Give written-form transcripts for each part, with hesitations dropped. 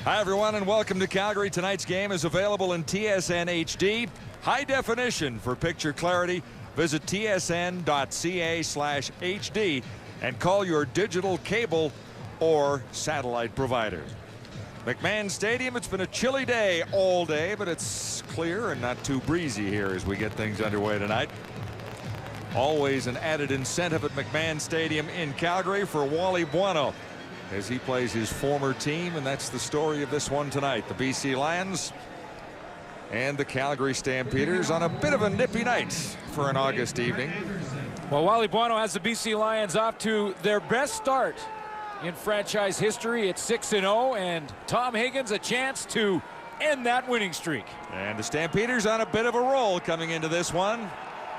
Hi, everyone, and welcome to Calgary. Tonight's game is available in TSN HD. High definition for picture clarity. Visit tsn.ca/HD and call your digital cable or satellite provider. McMahon Stadium, it's been a chilly day all day, but it's clear and not too breezy here as we get things underway tonight. Always an added incentive at McMahon Stadium in Calgary for Wally Bueno as he plays his former team, and that's the story of this one tonight. The BC Lions and the Calgary Stampeders on a bit of a nippy night for an August evening. Well, Wally Bueno has the BC Lions off to their best start in franchise history at 6-0, and Tom Higgins a chance to end that winning streak. And the Stampeders on a bit of a roll coming into this one,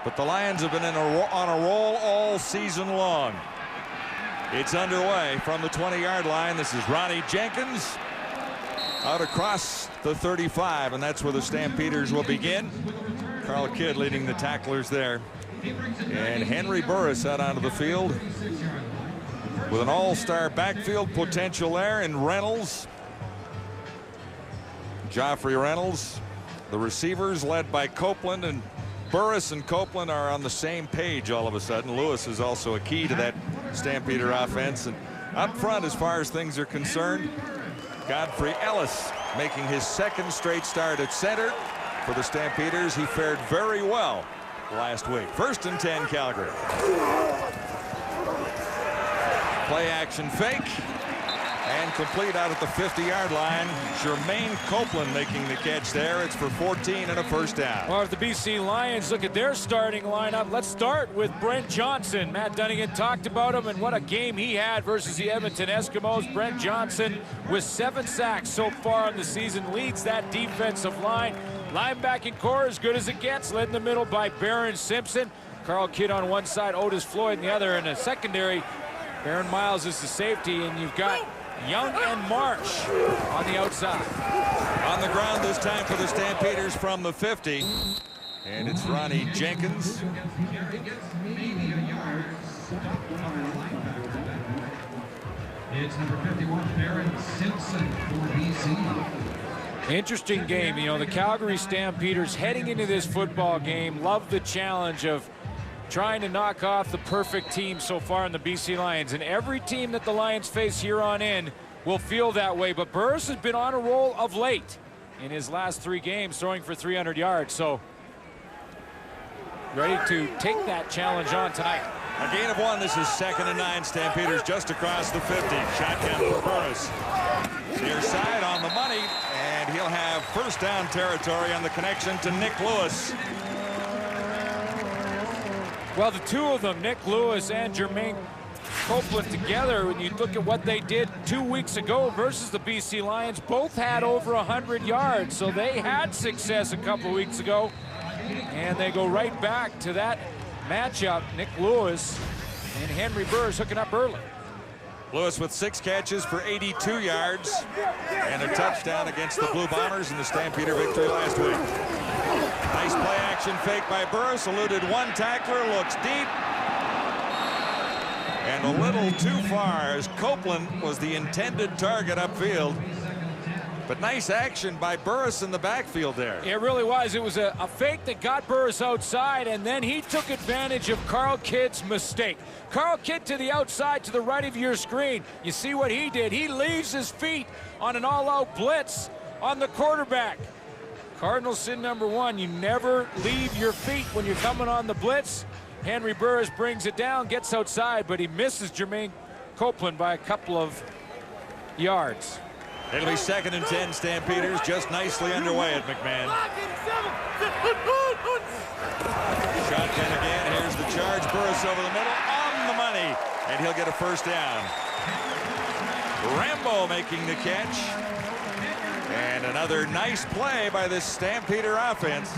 but the Lions have been on a roll all season long. It's underway from the 20-yard line. This is Ronnie Jenkins out across the 35, and that's where the Stampeders will begin. Carl Kidd leading the tacklers there. And Henry Burris out onto the field with an all-star backfield potential there in Reynolds. Joffrey Reynolds. The receivers led by Copeland, and Burris and Copeland are on the same page all of a sudden. Lewis is also a key to that Stampeder offense. And up front, as far as things are concerned, Godfrey Ellis making his second straight start at center for the Stampeders. He fared very well last week. 1st and 10, Calgary. Play action fake and complete out at the 50-yard line. Jermaine Copeland making the catch there. It's for 14 and a first down. Well, if the BC Lions look at their starting lineup, let's start with Brent Johnson. Matt Dunnigan talked about him and what a game he had versus the Edmonton Eskimos. Brent Johnson with 7 sacks so far in the season leads that defensive line. Linebacking core as good as it gets, led in the middle by Barron Simpson. Carl Kidd on one side, Otis Floyd on the other. In a secondary, Baron Miles is the safety, and you've got Young and Marsh on the outside. On the ground this time for the Stampeders from the 50. And it's Ronnie Jenkins. It's number 51, Baron Simpson for BC. Interesting game. You know, the Calgary Stampeders heading into this football game love the challenge of trying to knock off the perfect team so far in the BC Lions. And every team that the Lions face here on in will feel that way. But Burris has been on a roll of late in his last 3 games, throwing for 300 yards. So ready to take that challenge on tonight. A gain of 1. This is 2nd and 9. Stampeders just across the 50. Shotgun for Burris. Near side on the money, and he'll have first down territory on the connection to Nick Lewis. Well, the two of them, Nick Lewis and Jermaine Copeland together, when you look at what they did 2 weeks ago versus the BC Lions, both had over 100 yards. So they had success a couple of weeks ago, and they go right back to that matchup. Nick Lewis and Henry Burris hooking up early. Lewis with 6 catches for 82 yards and a touchdown against the Blue Bombers in the Stampeder victory last week. Nice play action fake by Burris, eluded one tackler, looks deep, and a little too far as Copeland was the intended target upfield. But nice action by Burris in the backfield there. It really was. It was a fake that got Burris outside, and then he took advantage of Carl Kidd's mistake. Carl Kidd to the outside, to the right of your screen. You see what he did. He leaves his feet on an all-out blitz on the quarterback. Cardinal sin number 1, you never leave your feet when you're coming on the blitz. Henry Burris brings it down, gets outside, but he misses Jermaine Copeland by a couple of yards. It'll be 2nd and 10, Stampeders, just nicely underway at McMahon. Shotgun again, here's the charge. Burris over the middle, on the money, and he'll get a first down. Rambo making the catch. And another nice play by this Stampeder offense.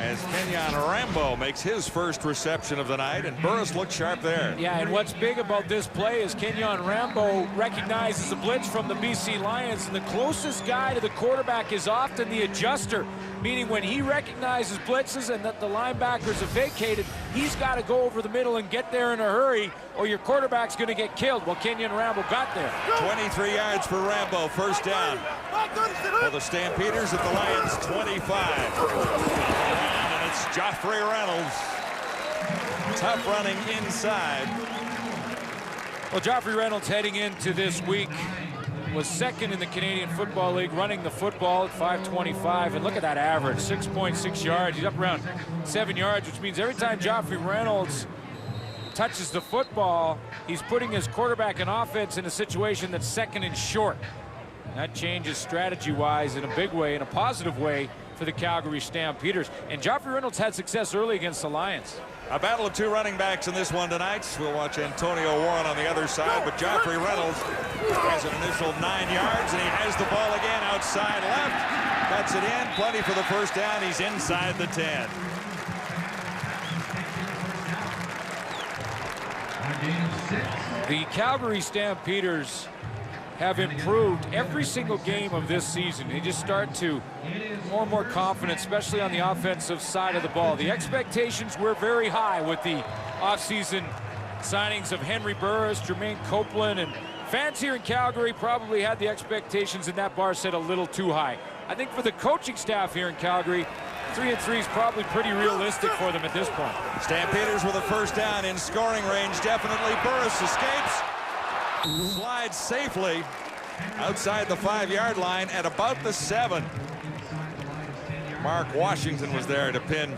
as Kenyon Rambo makes his first reception of the night, and Burris looks sharp there. Yeah, and what's big about this play is Kenyon Rambo recognizes a blitz from the BC Lions, and the closest guy to the quarterback is often the adjuster, meaning when he recognizes blitzes and that the linebackers have vacated, he's got to go over the middle and get there in a hurry, or your quarterback's going to get killed. Well, Kenyon Rambo got there. 23 yards for Rambo, first down for the Stampeders at the Lions 25. And it's Joffrey Reynolds. Tough running inside. Well, Joffrey Reynolds heading into this week was second in the Canadian Football League running the football at 525, and look at that average, 6.6 yards. He's up around 7 yards, which means every time Joffrey Reynolds touches the football, he's putting his quarterback and offense in a situation that's second and short. That changes strategy-wise in a big way, in a positive way, for the Calgary Stampeders. And Joffrey Reynolds had success early against the Lions. A battle of two running backs in this one tonight. We'll watch Antonio Warren on the other side, but Joffrey Reynolds has an initial 9 yards, and he has the ball again outside left. Cuts it in, plenty for the first down. He's inside the 10. The Calgary Stampeders have improved every single game of this season. They just start to more and more confident, especially on the offensive side of the ball. The expectations were very high with the offseason signings of Henry Burris, Jermaine Copeland, and fans here in Calgary probably had the expectations in that bar set a little too high. I think for the coaching staff here in Calgary, 3-3 is probably pretty realistic for them at this point. Stampeders with a first down in scoring range, definitely. Burris escapes, slides safely outside the 5-yard line at about the 7. Mark Washington was there to pin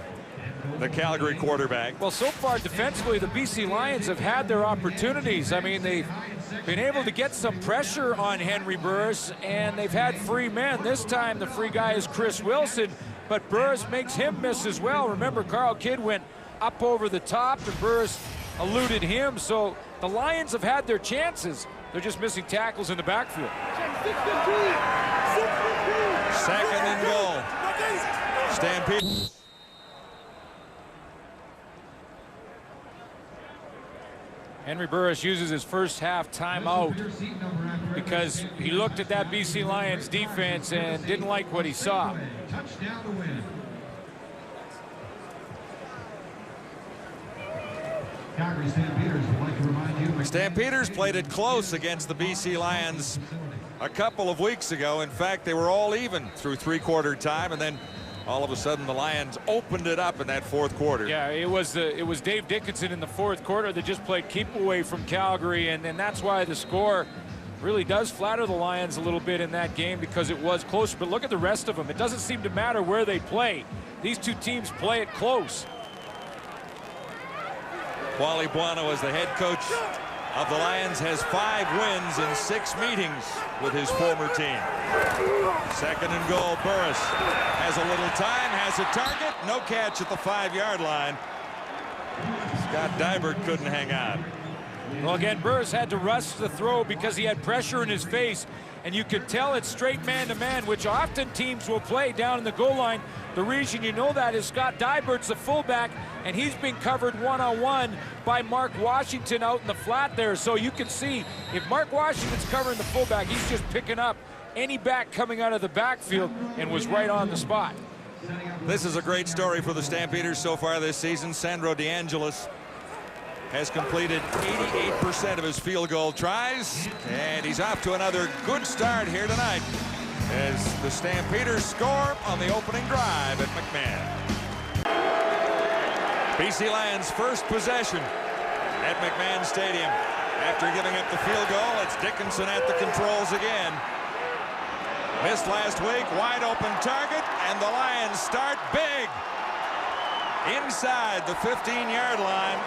the Calgary quarterback. Well, so far defensively, the BC Lions have had their opportunities. I mean, they've been able to get some pressure on Henry Burris, and they've had free men. This time, the free guy is Chris Wilson, but Burris makes him miss as well. Remember, Carl Kidd went up over the top, and Burris eluded him. So the Lions have had their chances. They're just missing tackles in the backfield. Second and goal. Stampede. Henry Burris uses his first half timeout because he looked at that BC Lions defense and didn't like what he saw. Stampeders played it close against the BC Lions a couple of weeks ago. In fact, they were all even through three-quarter time, and then all of a sudden the Lions opened it up in that fourth quarter. Yeah, it was Dave Dickinson in the fourth quarter that just played keep away from Calgary, and that's why the score really does flatter the Lions a little bit in that game, because it was close. But look at the rest of them. It doesn't seem to matter where they play. These two teams play it close. Wally Buono, as the head coach of the Lions, has 5 wins in 6 meetings with his former team. Second and goal. Burris has a little time, has a target, no catch at the 5-yard line. Scott Dybert couldn't hang on. Well, again, Burris had to rush the throw because he had pressure in his face, and you could tell it's straight man-to-man, which often teams will play down in the goal line. The reason you know that is Scott Dybert's the fullback, and he's been covered one-on-one by Mark Washington out in the flat there. So you can see if Mark Washington's covering the fullback, he's just picking up any back coming out of the backfield and was right on the spot. This is a great story for the Stampeders so far this season. Sandro DeAngelis has completed 88% of his field goal tries, and he's off to another good start here tonight as the Stampeders score on the opening drive at McMahon. BC Lions' first possession at McMahon Stadium. After giving up the field goal, it's Dickinson at the controls again. Missed last week, wide open target, and the Lions start big. Inside the 15-yard line,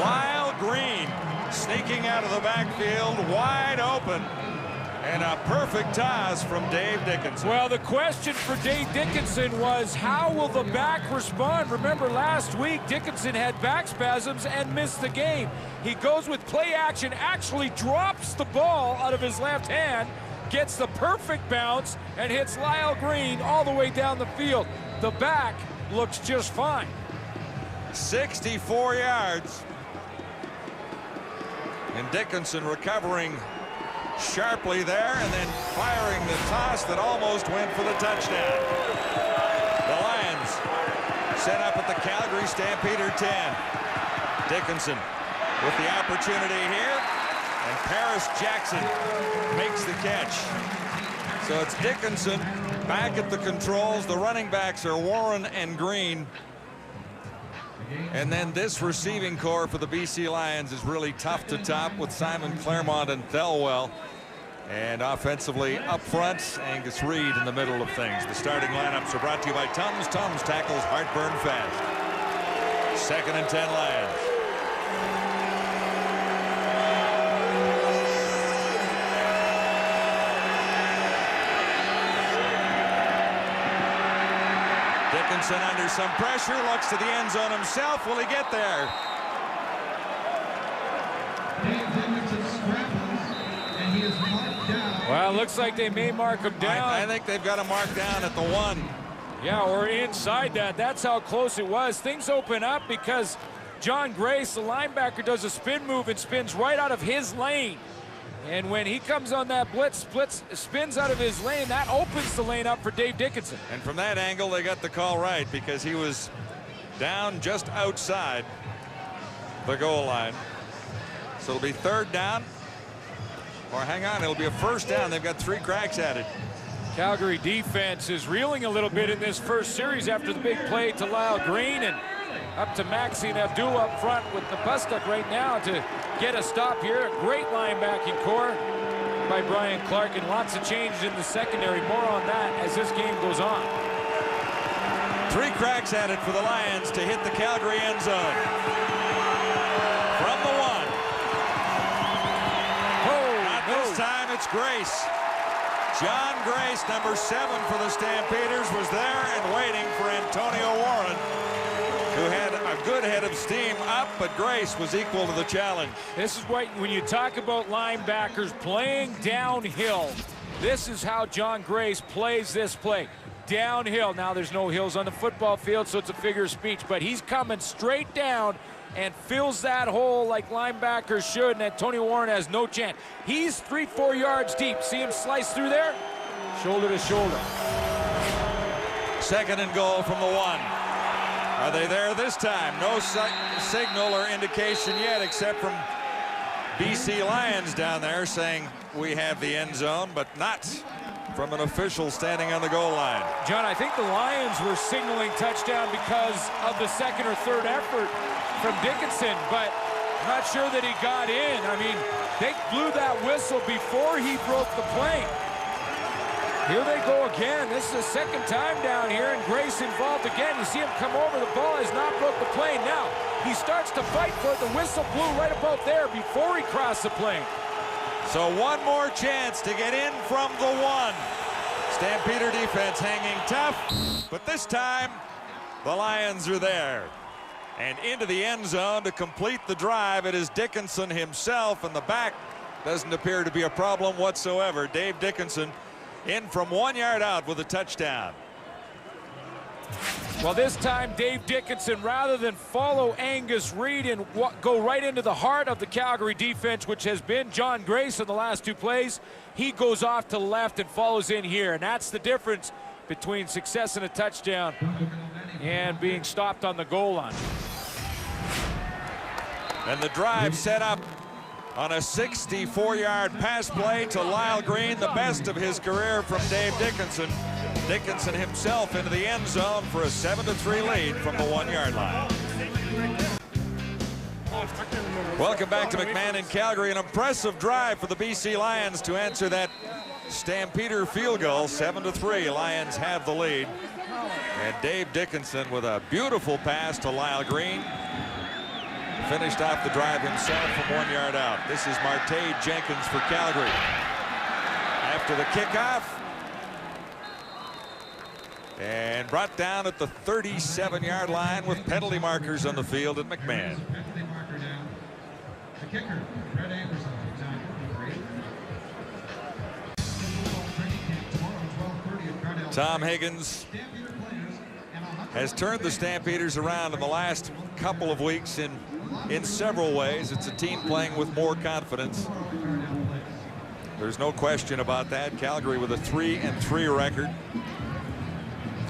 Lyle Green sneaking out of the backfield, wide open. And a perfect toss from Dave Dickinson. Well, the question for Dave Dickinson was, how will the back respond? Remember, last week, Dickinson had back spasms and missed the game. He goes with play action, actually drops the ball out of his left hand, gets the perfect bounce, and hits Lyle Green all the way down the field. The back looks just fine. 64 yards. And Dickinson recovering sharply there and then firing the toss that almost went for the touchdown. The Lions set up at the Calgary Stampeder 10. Dickinson with the opportunity here, and Paris Jackson makes the catch. So it's Dickinson back at the controls. The running backs are Warren and Green. And then this receiving core for the BC Lions is really tough to top with Simon Claremont and Thelwell. And offensively up front, Angus Reid in the middle of things. The starting lineups are brought to you by Tums. Tums tackles heartburn fast. 2nd and 10 Lions. Dickinson under some pressure, looks to the end zone himself. Will he get there? Well, it looks like they may mark him down. I think they've got him marked down at the 1. Yeah, or inside that. That's how close it was. Things open up because John Grace, the linebacker, does a spin move and spins right out of his lane. And when he comes on that blitz, spins out of his lane, that opens the lane up for Dave Dickinson. And from that angle, they got the call right because he was down just outside the goal line. So it'll be 3rd down. Or hang on, it'll be a 1st down. They've got 3 cracks at it. Calgary defense is reeling a little bit in this first series after the big play to Lyle Green, and up to Maxine Abdul up front with the Bustuk right now to get a stop here. A great linebacking core by Brian Clark, and lots of changes in the secondary. More on that as this game goes on. 3 cracks at it for the Lions to hit the Calgary end zone. From the 1. This time it's Grace. John Grace, number 7 for the Stampeders, was there and waiting for Antonio Warren, who had a good head of steam up, but Grace was equal to the challenge. This is what, when you talk about linebackers playing downhill, this is how John Grace plays this play. Downhill. Now there's no hills on the football field, so it's a figure of speech, but he's coming straight down and fills that hole like linebackers should, and Antonio Warren has no chance. He's 3-4 yards deep. See him slice through there? Shoulder to shoulder. 2nd and goal from the 1. Are they there this time? No signal or indication yet, except from BC Lions down there saying we have the end zone, but not from an official standing on the goal line. John, I think the Lions were signaling touchdown because of the 2nd or 3rd effort from Dickinson, but I'm not sure that he got in. I mean, they blew that whistle before he broke the plane. Here they go again. This is the 2nd time down here, and Grace involved again. You see him come over. The ball has not broke the plane. Now, he starts to fight for it. The whistle blew right about there before he crossed the plane. So 1 more chance to get in from the 1. Stampeder defense hanging tough, but this time the Lions are there. And into the end zone to complete the drive, it is Dickinson himself, and the back doesn't appear to be a problem whatsoever. Dave Dickinson in from 1 yard out with a touchdown. Well, this time Dave Dickinson, rather than follow Angus Reid and go right into the heart of the Calgary defense, which has been John Grace in the last 2 plays, he goes off to the left and follows in here. And that's the difference between success and a touchdown and being stopped on the goal line. And the drive set up on a 64-yard pass play to Lyle Green, the best of his career from Dave Dickinson. Dickinson himself into the end zone for a 7-3 lead from the 1 yard line. Welcome back to McMahon in Calgary. An impressive drive for the BC Lions to answer that Stampeder field goal. 7-3, Lions have the lead. And Dave Dickinson with a beautiful pass to Lyle Green. Finished off the drive himself from 1 yard out. This is Marte Jenkins for Calgary. After the kickoff. And brought down at the 37-yard line with penalty markers on the field at McMahon. The kicker, Brett Anderson, time 3. Tom Higgins has turned the Stampeders around in the last couple of weeks in several ways. It's a team playing with more confidence. There's no question about that. Calgary with a 3-3 record.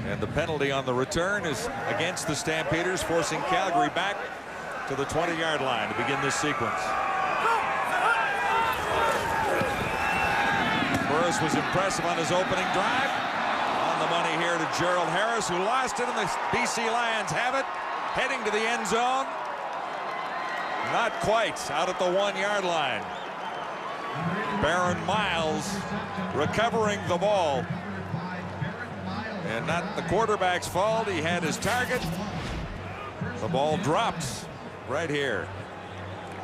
And the penalty on the return is against the Stampeders, forcing Calgary back to the 20-yard line to begin this sequence. Burris was impressive on his opening drive. On the money here to Gerald Harris, who lost it, and the BC Lions have it, heading to the end zone. Not quite, out at the 1-yard line. Baron Miles recovering the ball. And not the quarterback's fault. He had his target. The ball drops right here.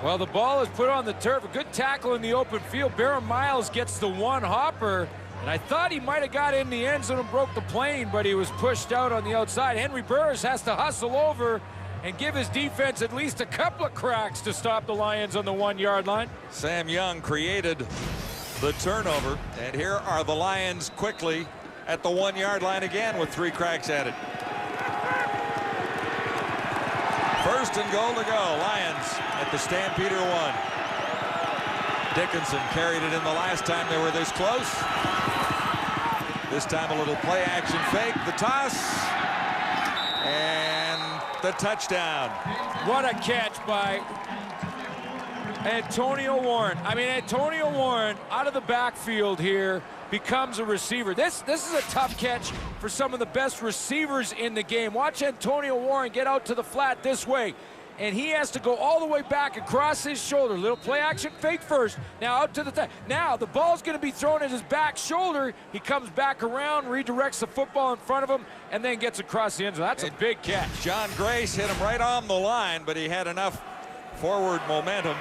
Well, the ball is put on the turf. A good tackle in the open field. Baron Miles gets the one hopper. And I thought he might have got in the end zone and broke the plane, but he was pushed out on the outside. Henry Burris has to hustle over and give his defense at least a couple of cracks to stop the Lions on the 1-yard line. Sam Young created the turnover, and here are the Lions quickly at the 1-yard line again with 3 cracks at it. First and goal to go. Lions at the Stampeder 1. Dickinson carried it in the last time they were this close. This time a little play action fake, the toss, and the touchdown. What a catch by Antonio Warren. I mean, Antonio Warren out of the backfield here becomes a receiver. This is a tough catch for some of the best receivers in the game. Watch Antonio Warren get out to the flat this way, and he has to go all the way back across his shoulder. Little play action fake first. Now out to the now the ball's going to be thrown at his back shoulder. He comes back around, redirects the football in front of him, and then gets across the end zone. That's a big catch. John Grace hit him right on the line, but he had enough forward momentum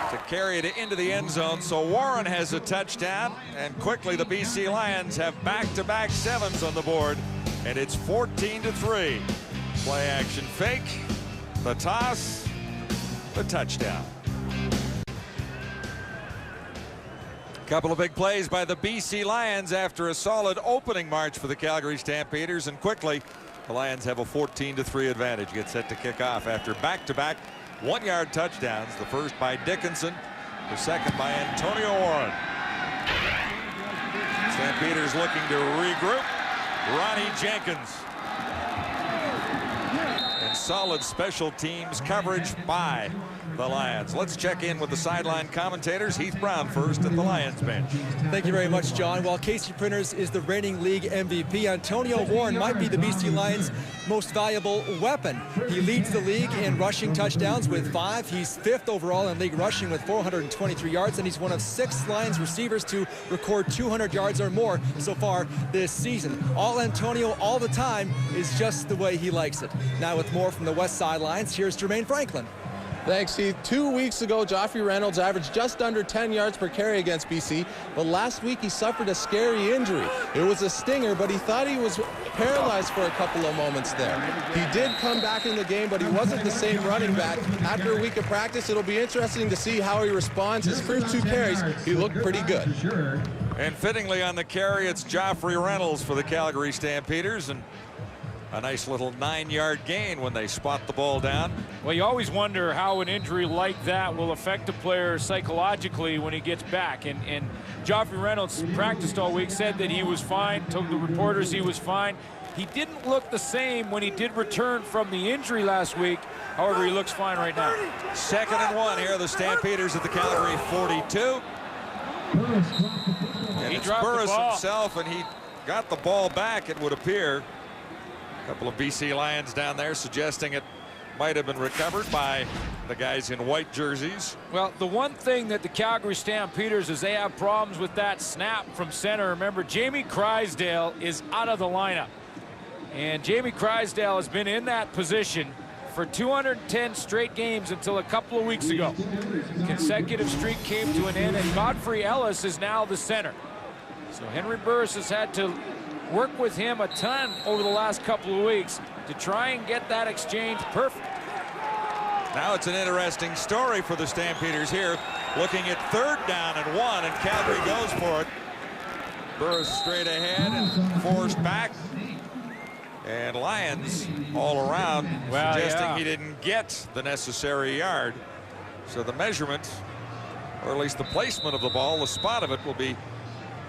to carry it into the end zone. So Warren has a touchdown, and quickly the BC Lions have back-to-back 7s on the board, and it's 14-3. Play action fake, the toss, the touchdown. Couple of big plays by the BC Lions after a solid opening march for the Calgary Stampeders, and quickly the Lions have a 14-3 advantage. Get set to kick off after back-to-back 1-yard touchdowns. The first by Dickinson, the second by Antonio Warren. Stampeders looking to regroup. Ronnie Jenkins. And solid special teams coverage by the Lions. Let's check in with the sideline commentators. Heath Brown first at the Lions bench. Thank you very much, John. While Casey Printers is the reigning league MVP, Antonio Warren might be the BC Lions' most valuable weapon. He leads the league in rushing touchdowns with 5. He's 5th overall in league rushing with 423 yards, and he's one of 6 Lions receivers to record 200 yards or more so far this season. All Antonio all the time is just the way he likes it. Now with more from the West Sidelines, here's Jermaine Franklin. Thanks, Heath. 2 weeks ago, Joffrey Reynolds averaged just under 10 yards per carry against BC, but last week he suffered a scary injury. It was a stinger, but he thought he was paralyzed for a couple of moments there. He did come back in the game, but he wasn't the same running back. After a week of practice, it'll be interesting to see how he responds. His first 2 carries, he looked pretty good. And fittingly on the carry, it's Joffrey Reynolds for the Calgary Stampeders, and a nice little 9-yard gain when they spot the ball down. Well, you always wonder how an injury like that will affect a player psychologically when he gets back. And Joffrey Reynolds practiced all week, said that he was fine, told the reporters he was fine. He didn't look the same when he did return from the injury last week. However, he looks fine right now. 2nd and 1 here, the Stampeders at the Calgary 42. And He it's dropped the Burris ball. himself, and he got the ball back, it would appear. A couple of BC Lions down there suggesting it might have been recovered by the guys in white jerseys. Well, the one thing that the Calgary Stampeders is they have problems with that snap from center. Remember, Jamie Crysdale is out of the lineup. And Jamie Crysdale has been in that position for 210 straight games until a couple of weeks ago. Consecutive streak came to an end, and Godfrey Ellis is now the center. So Henry Burris has had to work with him a ton over the last couple of weeks to try and get that exchange perfect. Now it's an interesting story for the Stampeders here, looking at 3rd down and 1, and Calgary goes for it. Burris straight ahead and forced back. And Lions all around suggesting he didn't get the necessary yard. So the measurement, or at least the placement of the ball, the spot of it, will be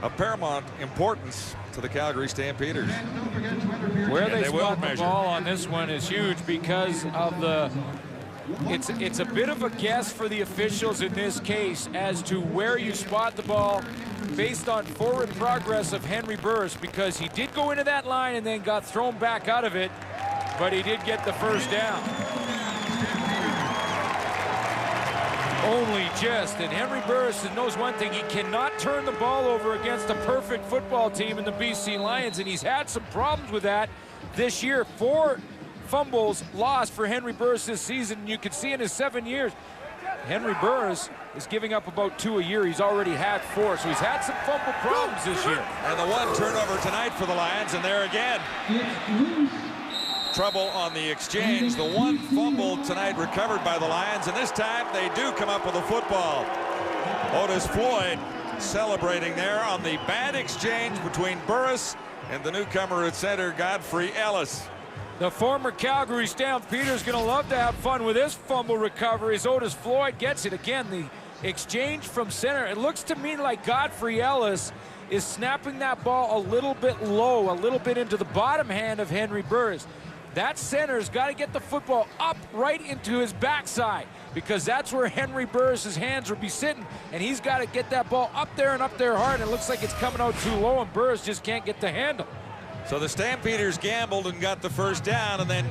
of paramount importance to the Calgary Stampeders. Where they spot the ball on this one is huge because of the it's a bit of a guess for the officials in this case as to where you spot the ball based on forward progress of Henry Burris, because he did go into that line and then got thrown back out of it, but he did get the first down. Only just, and Henry Burris knows one thing: he cannot turn the ball over against a perfect football team in the BC Lions, and he's had some problems with that this year. 4 fumbles lost for Henry Burris this season. You can see in his 7 years, Henry Burris is giving up about 2 a year. He's already had 4, so he's had some fumble problems this year. And the 1 turnover tonight for the Lions, and there again, trouble on the exchange. The 1 fumble tonight recovered by the Lions, and this time they do come up with a football. Otis Floyd celebrating there on the bad exchange between Burris and the newcomer at center, Godfrey Ellis. The former Calgary Stampeders going to love to have fun with this fumble recovery as Otis Floyd gets it. Again, the exchange from center. It looks to me like Godfrey Ellis is snapping that ball a little bit low, a little bit into the bottom hand of Henry Burris. That center's got to get the football up right into his backside, because that's where Henry Burris's hands will be sitting, and he's got to get that ball up there and up there hard. And it looks like it's coming out too low, and Burris just can't get the handle. So the Stampeders gambled and got the first down, and then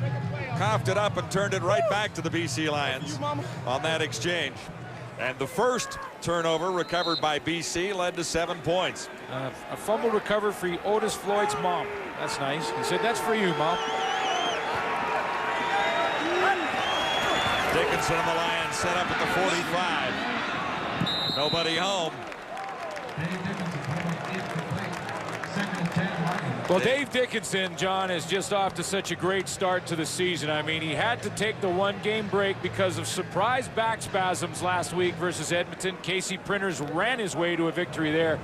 coughed it up and turned it right back to the BC Lions on that exchange. And the first turnover recovered by BC led to 7 points. A fumble recovered for Otis Floyd's mom. That's nice. He said, "That's for you, Mom." Dickinson and the Lions set up at the 45. Nobody home. Well, Dave Dickinson, John, is just off to such a great start to the season. I mean, he had to take the 1-game break because of surprise back spasms last week versus Edmonton. Casey Printers ran his way to a victory there.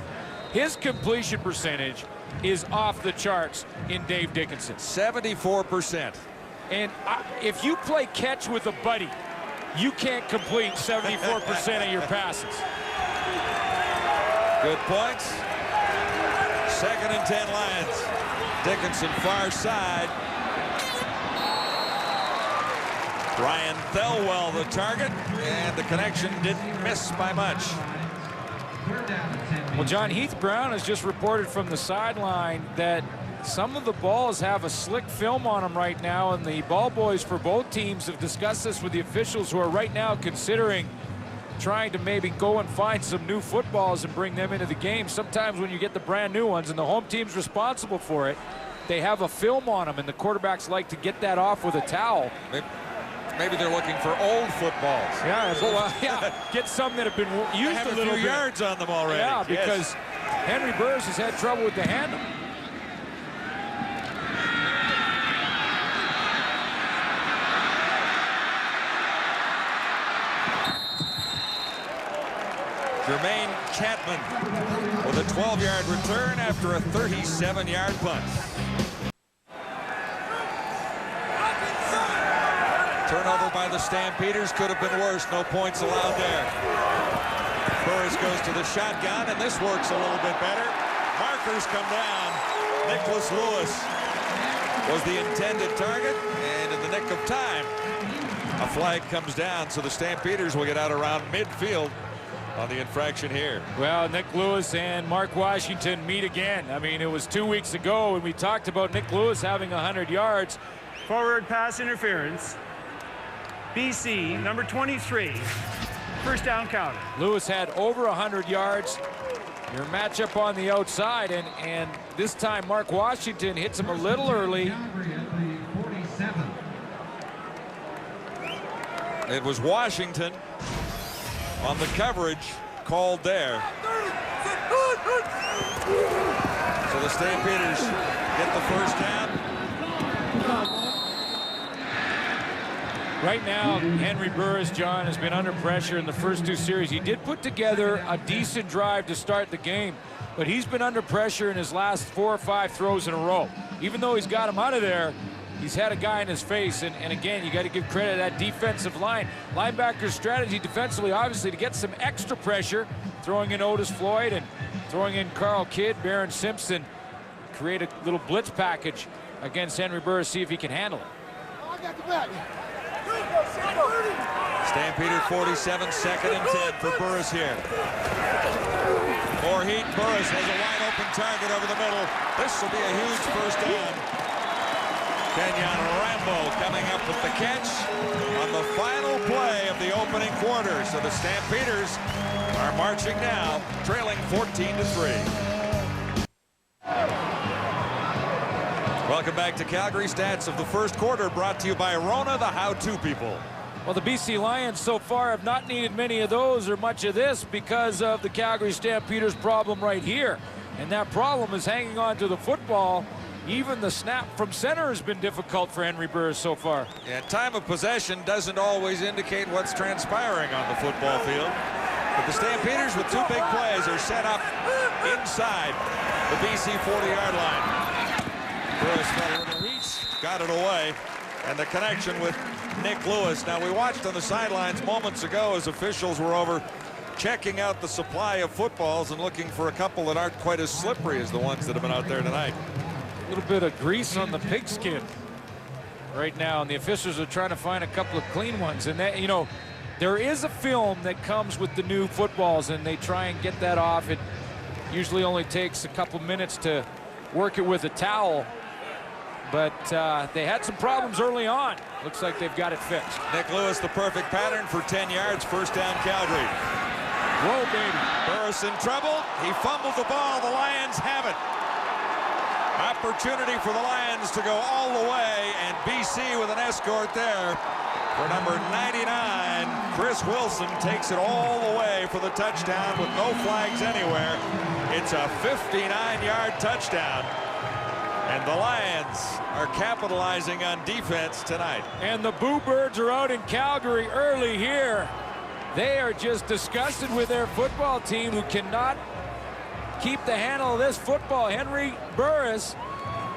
His completion percentage is off the charts in Dave Dickinson. 74%. And if you play catch with a buddy, you can't complete 74% of your passes. Good points. 2nd and 10 Lions. Dickinson far side. Ryan Thelwell the target, and the connection didn't miss by much. Well, John, Heath Brown has just reported from the sideline that some of the balls have a slick film on them right now, and the ball boys for both teams have discussed this with the officials, who are right now considering trying to maybe go and find some new footballs and bring them into the game. Sometimes when you get the brand new ones and the home team's responsible for it, they have a film on them, and the quarterbacks like to get that off with a towel. Maybe they're looking for old footballs. Yeah, well, yeah, get some that have been used have a little few bit. yards on them already. Yeah, because Henry Burris has had trouble with the handle. Jermaine Chapman with a 12-yard return after a 37-yard punt. Turnover by the Stampeders could have been worse. No points allowed there. Burris goes to the shotgun, and this works a little bit better. Markers come down. Nicholas Lewis was the intended target, and in the nick of time, a flag comes down, so the Stampeders will get out around midfield on the infraction here. Well, Nick Lewis and Mark Washington meet again. I mean, it was 2 weeks ago when we talked about Nick Lewis having 100 yards. Forward pass interference. BC, number 23. First down counter. Lewis had over 100 yards. Your matchup on the outside, and this time Mark Washington hits him a little early. It was Washington on the coverage called there. So the Stampeders get the first down. Right now, Henry Burris, John, has been under pressure in the first 2 series. He did put together a decent drive to start the game, but he's been under pressure in his last 4 or 5 throws in a row. even though he's got him out of there, he's had a guy in his face, and again, you got to give credit to that defensive line. Linebacker's strategy defensively, obviously, to get some extra pressure, throwing in Otis Floyd and throwing in Carl Kidd, Barron Simpson, create a little blitz package against Henry Burris, see if he can handle it. Stampeder 47, 2nd and 10 for Burris here. More heat. Burris has a wide open target over the middle. This will be a huge first down. Kenyon Rambo coming up with the catch on the final play of the opening quarter. So the Stampeders are marching now, trailing 14-3. Welcome back to Calgary. Stats of the first quarter brought to you by Rona, the how-to people. Well, the BC Lions so far have not needed many of those or much of this because of the Calgary Stampeders problem right here. And that problem is hanging on to the football. Even the snap from center has been difficult for Henry Burris so far. And time of possession doesn't always indicate what's transpiring on the football field. But the Stampeders with 2 big plays are set up inside the BC 40-yard line. Burris got a little reach, got it away, and the connection with Nick Lewis. Now, we watched on the sidelines moments ago as officials were over checking out the supply of footballs and looking for a couple that aren't quite as slippery as the ones that have been out there tonight. A little bit of grease on the pigskin right now, and the officials are trying to find a couple of clean ones. And that, you know, there is a film that comes with the new footballs, and they try and get that off. It usually only takes a couple minutes to work it with a towel. But they had some problems early on. Looks like they've got it fixed. Nick Lewis, the perfect pattern for 10 yards, first down Calgary. Whoa, baby. Burris in trouble. He fumbled the ball. The Lions have it. Opportunity for the Lions to go all the way, and BC with an escort there for number 99. Chris Wilson takes it all the way for the touchdown with no flags anywhere. It's a 59-yard touchdown. And the Lions are capitalizing on defense tonight. And the Boo Birds are out in Calgary early here. They are just disgusted with their football team, who cannot keep the handle of this football. Henry Burris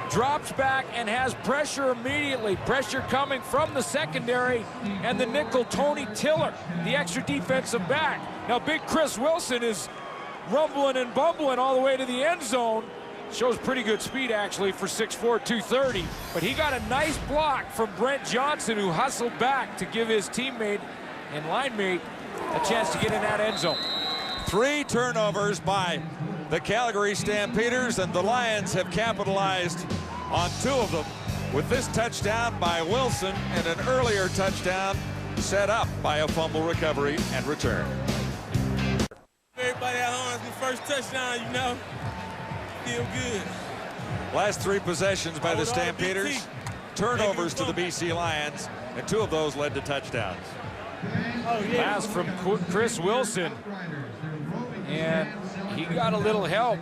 drops back and has pressure immediately. Pressure coming from the secondary and the nickel Tony Tiller, the extra defensive back. Now big Chris Wilson is rumbling and bumbling all the way to the end zone. Shows pretty good speed, actually, for 6'4", 230. But he got a nice block from Brent Johnson, who hustled back to give his teammate and line mate a chance to get in that end zone. 3 turnovers by the Calgary Stampeders, and the Lions have capitalized on 2 of them with this touchdown by Wilson and an earlier touchdown set up by a fumble recovery and return. Everybody at home, it's my first touchdown, you know. Feel good. Last 3 possessions by the Stampeders, turnovers to the BC Lions, and 2 of those led to touchdowns. Pass from Chris Wilson, and he got a little help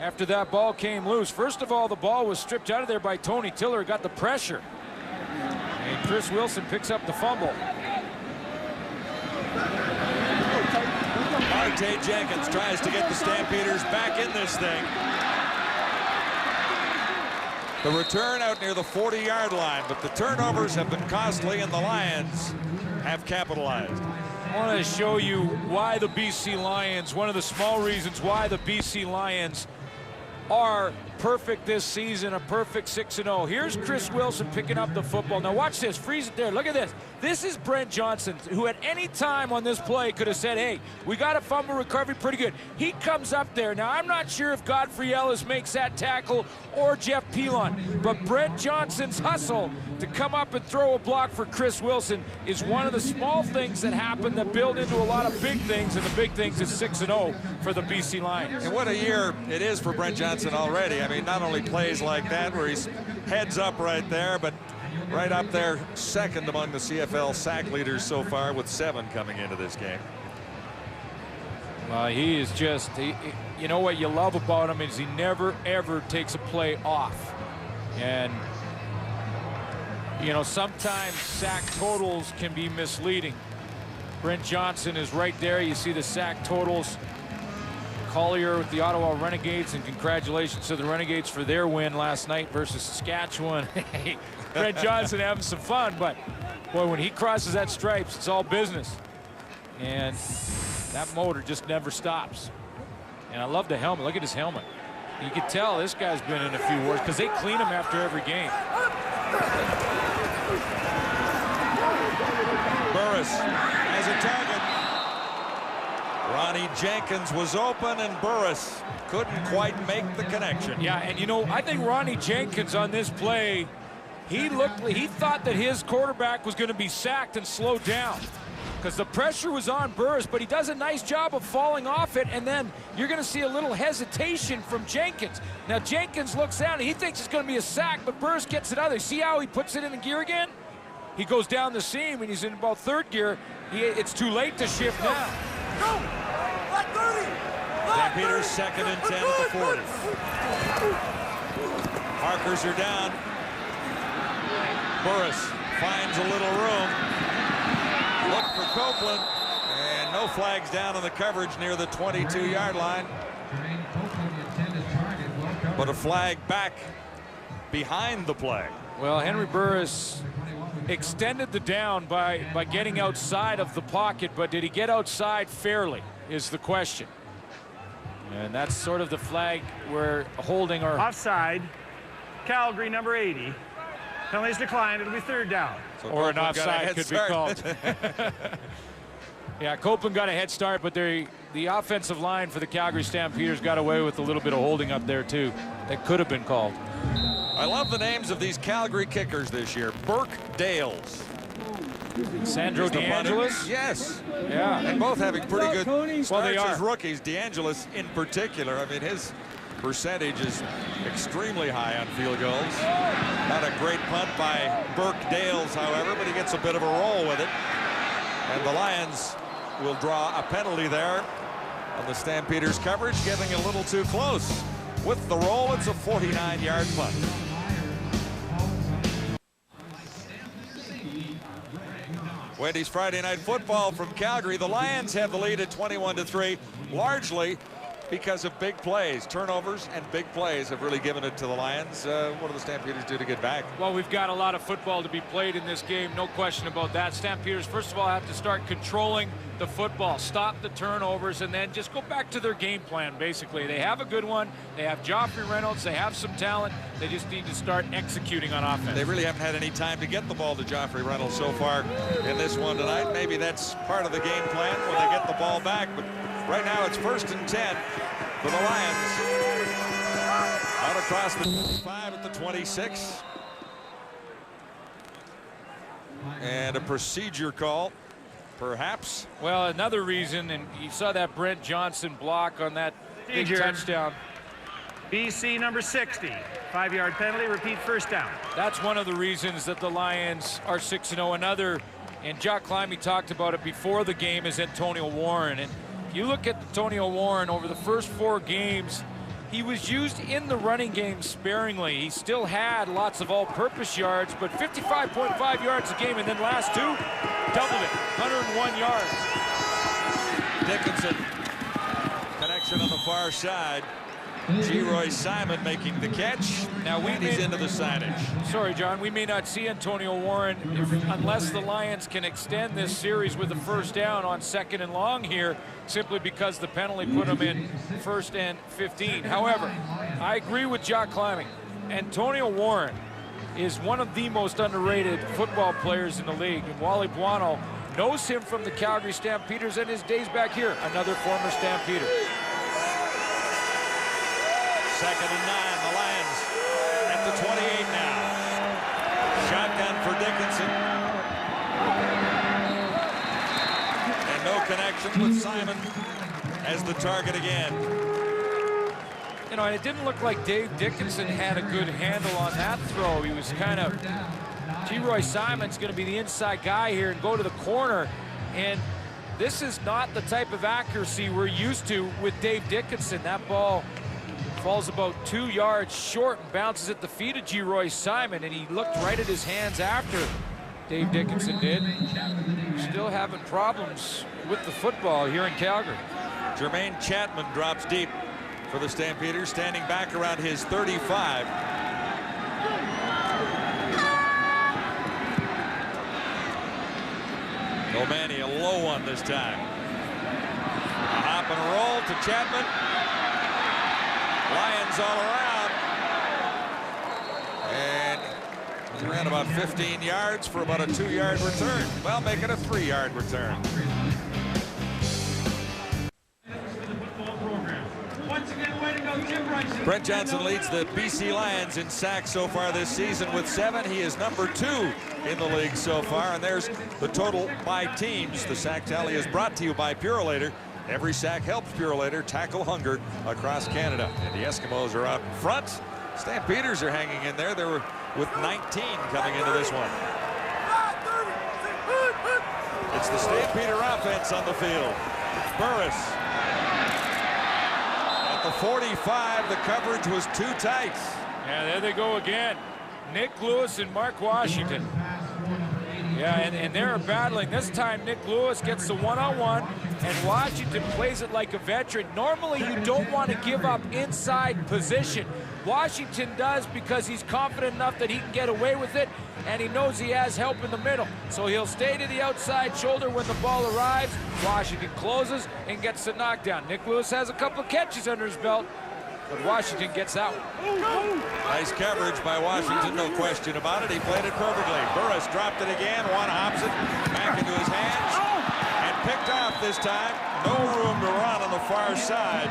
after that ball came loose. First of all, the ball was stripped out of there by Tony Tiller, got the pressure, and Chris Wilson picks up the fumble. Arte Jenkins tries to get the Stampeders back in this thing. The return out near the 40-yard line, but the turnovers have been costly, and the Lions have capitalized. I want to show you why the BC Lions, one of the small reasons why the BC Lions are perfect this season, a perfect 6-0. Here's Chris Wilson picking up the football. Now watch this, freeze it there, look at this. This is Brent Johnson, who at any time on this play could have said, hey, we got a fumble recovery pretty good. He comes up there. Now I'm not sure if Godfrey Ellis makes that tackle or Jeff Pilon, but Brent Johnson's hustle to come up and throw a block for Chris Wilson is one of the small things that happen that build into a lot of big things, and the big things is 6-0 for the BC Lions. And what a year it is for Brent Johnson already. I mean, not only plays like that where he's heads up right there, but right up there second among the CFL sack leaders so far, with 7 coming into this game. He is just, you know what you love about him is he never ever takes a play off. And you know, sometimes sack totals can be misleading. Brent Johnson is right there. You see the sack totals Collier with the Ottawa Renegades, and congratulations to the Renegades for their win last night versus Saskatchewan. Brent Johnson having some fun, but boy, when he crosses that stripes, it's all business. And that motor just never stops. And I love the helmet. Look at his helmet. You can tell this guy's been in a few wars because they clean him after every game. Burris has a target. Ronnie Jenkins was open, and Burris couldn't quite make the connection. Yeah, and you know, I think Ronnie Jenkins on this play, he thought that his quarterback was going to be sacked and slowed down because the pressure was on Burris, but he does a nice job of falling off it, and then you're going to see a little hesitation from Jenkins. Now Jenkins looks down and he thinks it's going to be a sack, but Burris gets it out. You see how he puts it in gear again? He goes down the seam and he's in about third gear. It's too late to shift now. Stampeders 2nd and 10 at the 40. Markers are down. Burris finds a little room. Look for Copeland, and no flags down on the coverage near the 22-yard line. But a flag back behind the play. Well, Henry Burris extended the down by getting outside of the pocket, but did he get outside fairly is the question. And that's sort of the flag we're holding. Our Offside. Calgary, number 80. Penalties declined. It'll be third down. So or an Copeland got a offside head could start. be called. Yeah, Copeland got a head start, but the offensive line for the Calgary Stampeders got away with a little bit of holding up there too. That could have been called. I love the names of these Calgary kickers this year. Burke Dales. Sandro DeAngelis? Yes. Yeah. And both having pretty good starts Well, they are. as rookies. DeAngelis in particular. I mean, his percentage is extremely high on field goals. Not a great punt by Burke Dales, however, but he gets a bit of a roll with it. And the Lions will draw a penalty there on the Stampeders coverage, getting a little too close. With the roll, it's a 49-yard punt. Wendy's Friday Night Football from Calgary. The Lions have the lead at 21-3, largely because of big plays. Turnovers and big plays have really given it to the Lions. What do the Stampeders do to get back? Well, we've got a lot of football to be played in this game, no question about that. Stampeders, first of all, have to start controlling the football, stop the turnovers, and then just go back to their game plan, basically. They have a good one. They have Joffrey Reynolds. They have some talent. They just need to start executing on offense. They really haven't had any time to get the ball to Joffrey Reynolds so far in this one tonight. Maybe that's part of the game plan when they get the ball back, but right now it's 1st and 10 for the Lions. Out across the 25 at the 26. And a procedure call, perhaps. Well, another reason, and you saw that Brent Johnson block on that big touchdown. BC, number 60. 5-yard penalty, repeat first down. That's one of the reasons that the Lions are 6-0. Another, and Jock Climby talked about it before the game, is Antonio Warren. And if you look at Antonio Warren over the first 4 games, he was used in the running game sparingly. He still had lots of all-purpose yards, but 55.5 yards a game, and then last 2, doubled it, 101 yards. Dickinson, connection on the far side. G-Roy Simon making the catch. Now he's into the signage. Sorry, John, we may not see Antonio Warren unless the Lions can extend this series with a first down on 2nd and long here, simply because the penalty put him in 1st and 15. However, I agree with Jock Climby. Antonio Warren is one of the most underrated football players in the league, and Wally Buono knows him from the Calgary Stampeders and his days back here, another former Stampeder. 2nd and 9, the Lions at the 28 now. Shotgun for Dickinson. And no connection with Simon as the target again. You know, and it didn't look like Dave Dickinson had a good handle on that throw. He was kind of, G-Roy Simon's going to be the inside guy here and go to the corner. And this is not the type of accuracy we're used to with Dave Dickinson. That ball falls about 2 yards short and bounces at the feet of G-Roy Simon, and he looked right at his hands after Dave Dickinson did. Still having problems with the football here in Calgary. Jermaine Chapman drops deep for the Stampeders, standing back around his 35. O'Mani, a low one this time. A hop and a roll to Chapman. Lions all around. And he ran about 15 yards for about a 2-yard return. Well, make it a 3-yard return. Brent Johnson leads the BC Lions in sacks so far this season with 7. He is number 2 in the league so far, and there's the total by teams. The sack tally is brought to you by Purolator. Every sack helps Purolator tackle hunger across Canada. And the Eskimos are out in front. Stampeders are hanging in there. They were with 19 coming into this one. It's the Stampeder offense on the field. Burris. At the 45, the coverage was too tight. Yeah, there they go again. Nick Lewis and Mark Washington. Yeah, and they're battling. This time, Nick Lewis gets the one-on-one, and Washington plays it like a veteran. Normally, you don't want to give up inside position. Washington does because he's confident enough that he can get away with it, and he knows he has help in the middle. So he'll stay to the outside shoulder when the ball arrives. Washington closes and gets the knockdown. Nick Lewis has a couple of catches under his belt, but Washington gets out. Nice coverage by Washington, no question about it. He played it perfectly. Burris dropped it again. One hops it back into his hands and picked off this time. No room to run on the far side.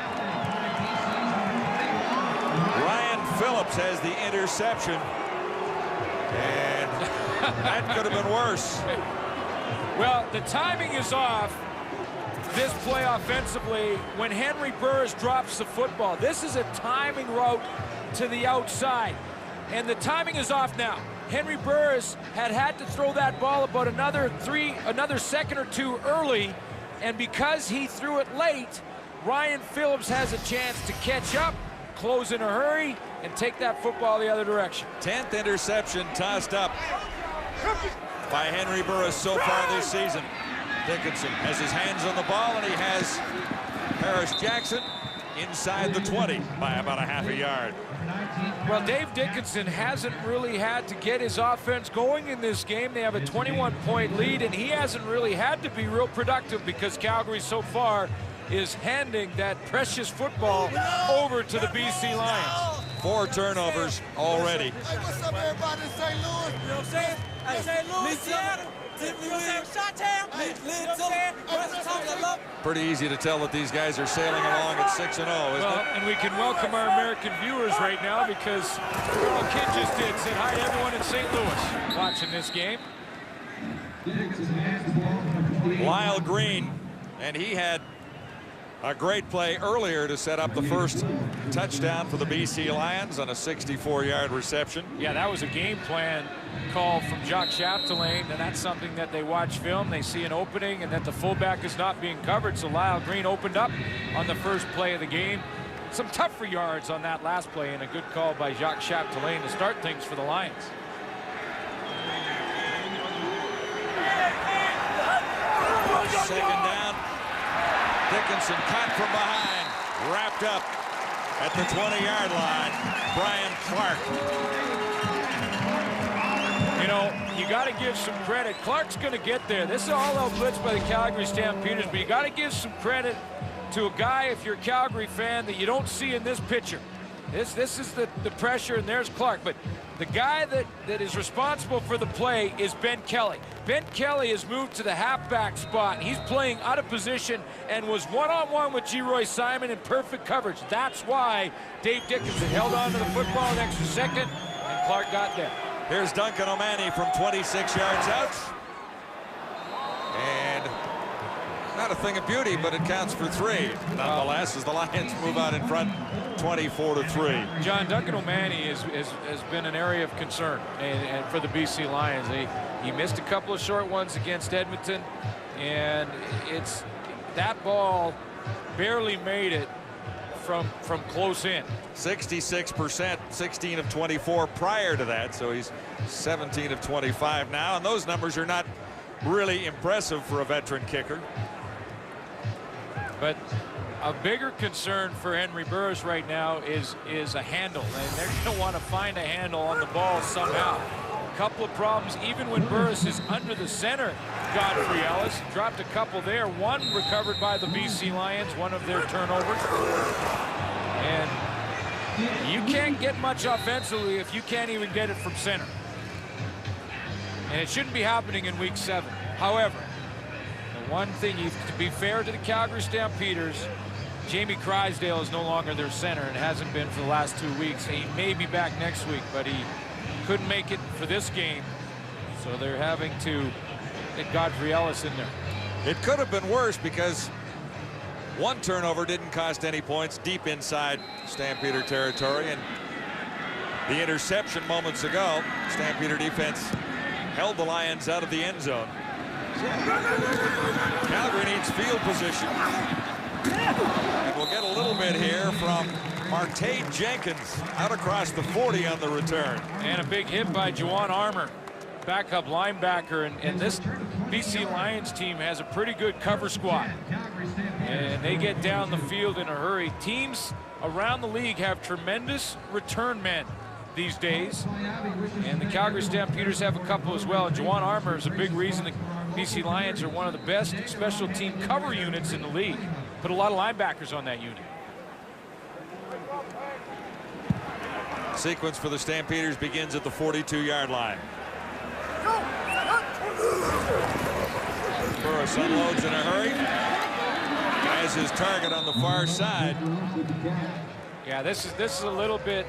Ryan Phillips has the interception, and that could have been worse. Well, the timing is off this play offensively when Henry Burris drops the football. This is a timing route to the outside, and the timing is off now. Henry Burris had to throw that ball about another second or two early, and because he threw it late, Ryan Phillips has a chance to catch up, close in a hurry, and take that football the other direction. 10th interception tossed up by Henry Burris so far this season. Dickinson has his hands on the ball, and he has Paris Jackson inside the 20 by about a half a yard. Well, Dave Dickinson hasn't really had to get his offense going in this game. They have a 21-point lead, and he hasn't really had to be real productive because Calgary so far is handing that precious football over to the BC Lions. 4 turnovers already. Hey, what's up, everybody in St. Louis? You know what I'm saying? Hey, St. Louis, Seattle. Pretty easy to tell that these guys are sailing along at 6-0, isn't well, it? and we can welcome our American viewers right now because Earl Kidd just did. Said hi to everyone in St. Louis watching this game. Lyle Green, and he had a great play earlier to set up the first touchdown for the BC Lions on a 64-yard reception. Yeah, that was a game plan call from Jacques Chapdelaine, and that's something that they watch film. They see an opening and that the fullback is not being covered, so Lyle Green opened up on the first play of the game. Some tougher yards on that last play, and a good call by Jacques Chapdelaine to start things for the Lions. Second down. Dickinson caught from behind, wrapped up at the 20-yard line. Brian Clark. You know, you got to give some credit. Clark's going to get there. This is all-out blitz by the Calgary Stampeders, but you got to give some credit to a guy, if you're a Calgary fan, that you don't see in this picture. This is the pressure, and there's Clark. But the guy that is responsible for the play is Ben Kelly. Ben Kelly has moved to the halfback spot. He's playing out of position and was one-on-one with Geroy Simon in perfect coverage. That's why Dave Dickinson held on to the football an extra second, and Clark got there. Here's Duncan O'Mani from 26 yards out. And not a thing of beauty, but it counts for 3. Nonetheless, as the Lions move out in front, 24-3. John, Duncan O'Mani has been an area of concern and for the BC Lions. He missed a couple of short ones against Edmonton, and it's that ball barely made it from close in. 66%, 16 of 24 prior to that, so he's 17 of 25 now, and those numbers are not really impressive for a veteran kicker. But a bigger concern for Henry Burris right now is a handle, and they're going to want to find a handle on the ball somehow. A couple of problems, even when Burris is under the center. Godfrey Ellis dropped a couple there. One recovered by the BC Lions, one of their turnovers. And you can't get much offensively if you can't even get it from center. And it shouldn't be happening in week 7. However, the one thing, to be fair to the Calgary Stampeders, Jamie Crysdale is no longer their center and hasn't been for the last 2 weeks. He may be back next week, but he couldn't make it for this game. So they're having to get Godfrey Ellis in there. It could have been worse because one turnover didn't cost any points deep inside Stampeder territory, and the interception moments ago, Stampeder defense held the Lions out of the end zone. Calgary needs field position. And we'll get a little bit here from Martae Jenkins out across the 40 on the return. And a big hit by Juwan Armour, backup linebacker. And this BC Lions team has a pretty good cover squad. And they get down the field in a hurry. Teams around the league have tremendous return men these days. And the Calgary Stampeders have a couple as well. Juwan Armour is a big reason the BC Lions are one of the best special team cover units in the league. Put a lot of linebackers on that unit. Sequence for the Stampeders begins at the 42-yard line. Burris unloads in a hurry. Has his target on the far side. Yeah, this is a little bit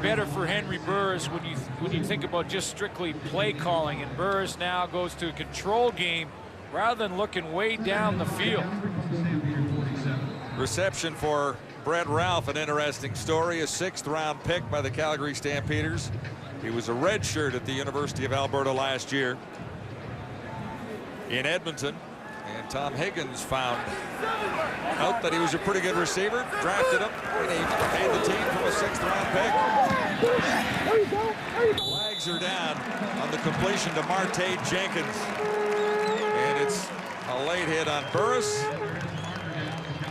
better for Henry Burris when you think about just strictly play calling, and Burris now goes to a control game rather than looking way down the field. Reception for Brett Ralph, an interesting story. A 6th-round pick by the Calgary Stampeders. He was a redshirt at the University of Alberta last year in Edmonton. And Tom Higgins found out that he was a pretty good receiver, drafted him, and he made the team from a 6th-round pick. Flags are down on the completion to Martae Jenkins. And it's a late hit on Burris.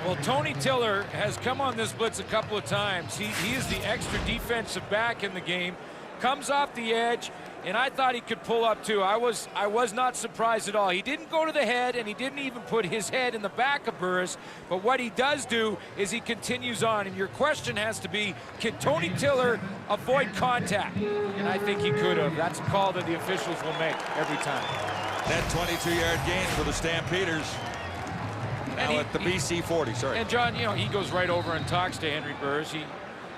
Well, Tony Tiller has come on this blitz a couple of times. He is the extra defensive back in the game. Comes off the edge, and I thought he could pull up too. I was not surprised at all. He didn't go to the head, and he didn't even put his head in the back of Burris. But what he does do is he continues on. And your question has to be, can Tony Tiller avoid contact? And I think he could have. That's a call that the officials will make every time. That 22-yard gain for the Stampeders. Now at the BC 40, sorry. And John, you know, he goes right over and talks to Henry Burris.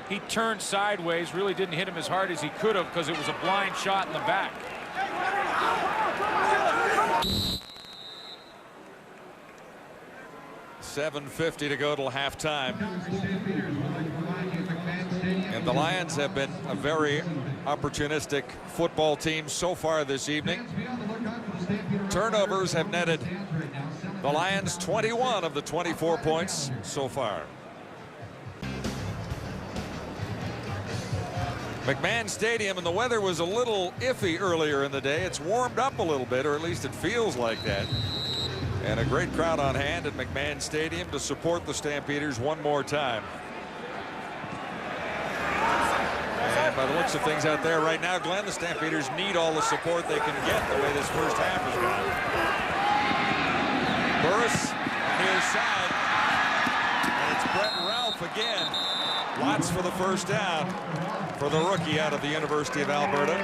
He turned sideways, really didn't hit him as hard as he could have because it was a blind shot in the back. $7:50 to go till halftime. And the Lions have been a very opportunistic football team so far this evening. Turnovers have netted the Lions 21 of the 24 points so far. McMahon Stadium, and the weather was a little iffy earlier in the day. It's warmed up a little bit, or at least it feels like that. And a great crowd on hand at McMahon Stadium to support the Stampeders one more time. And by the looks of things out there right now, Glenn, the Stampeders need all the support they can get the way this first half has gone. Burris on his side. And it's Brett Ralph again. Lots for the first down for the rookie out of the University of Alberta.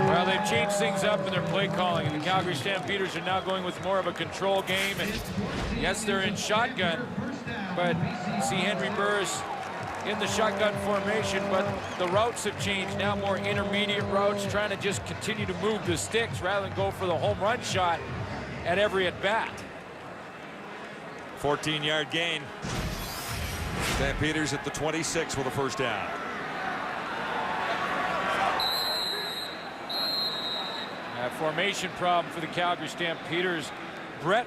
Well, they've changed things up in their play calling, and the Calgary Stampeders are now going with more of a control game. And yes, they're in shotgun, but you see Henry Burris in the shotgun formation, but the routes have changed. Now more intermediate routes, trying to just continue to move the sticks rather than go for the home run shot at every at-bat. 14-yard gain. Stampeders at the 26 with a first down. A formation problem for the Calgary Stampeders. Brett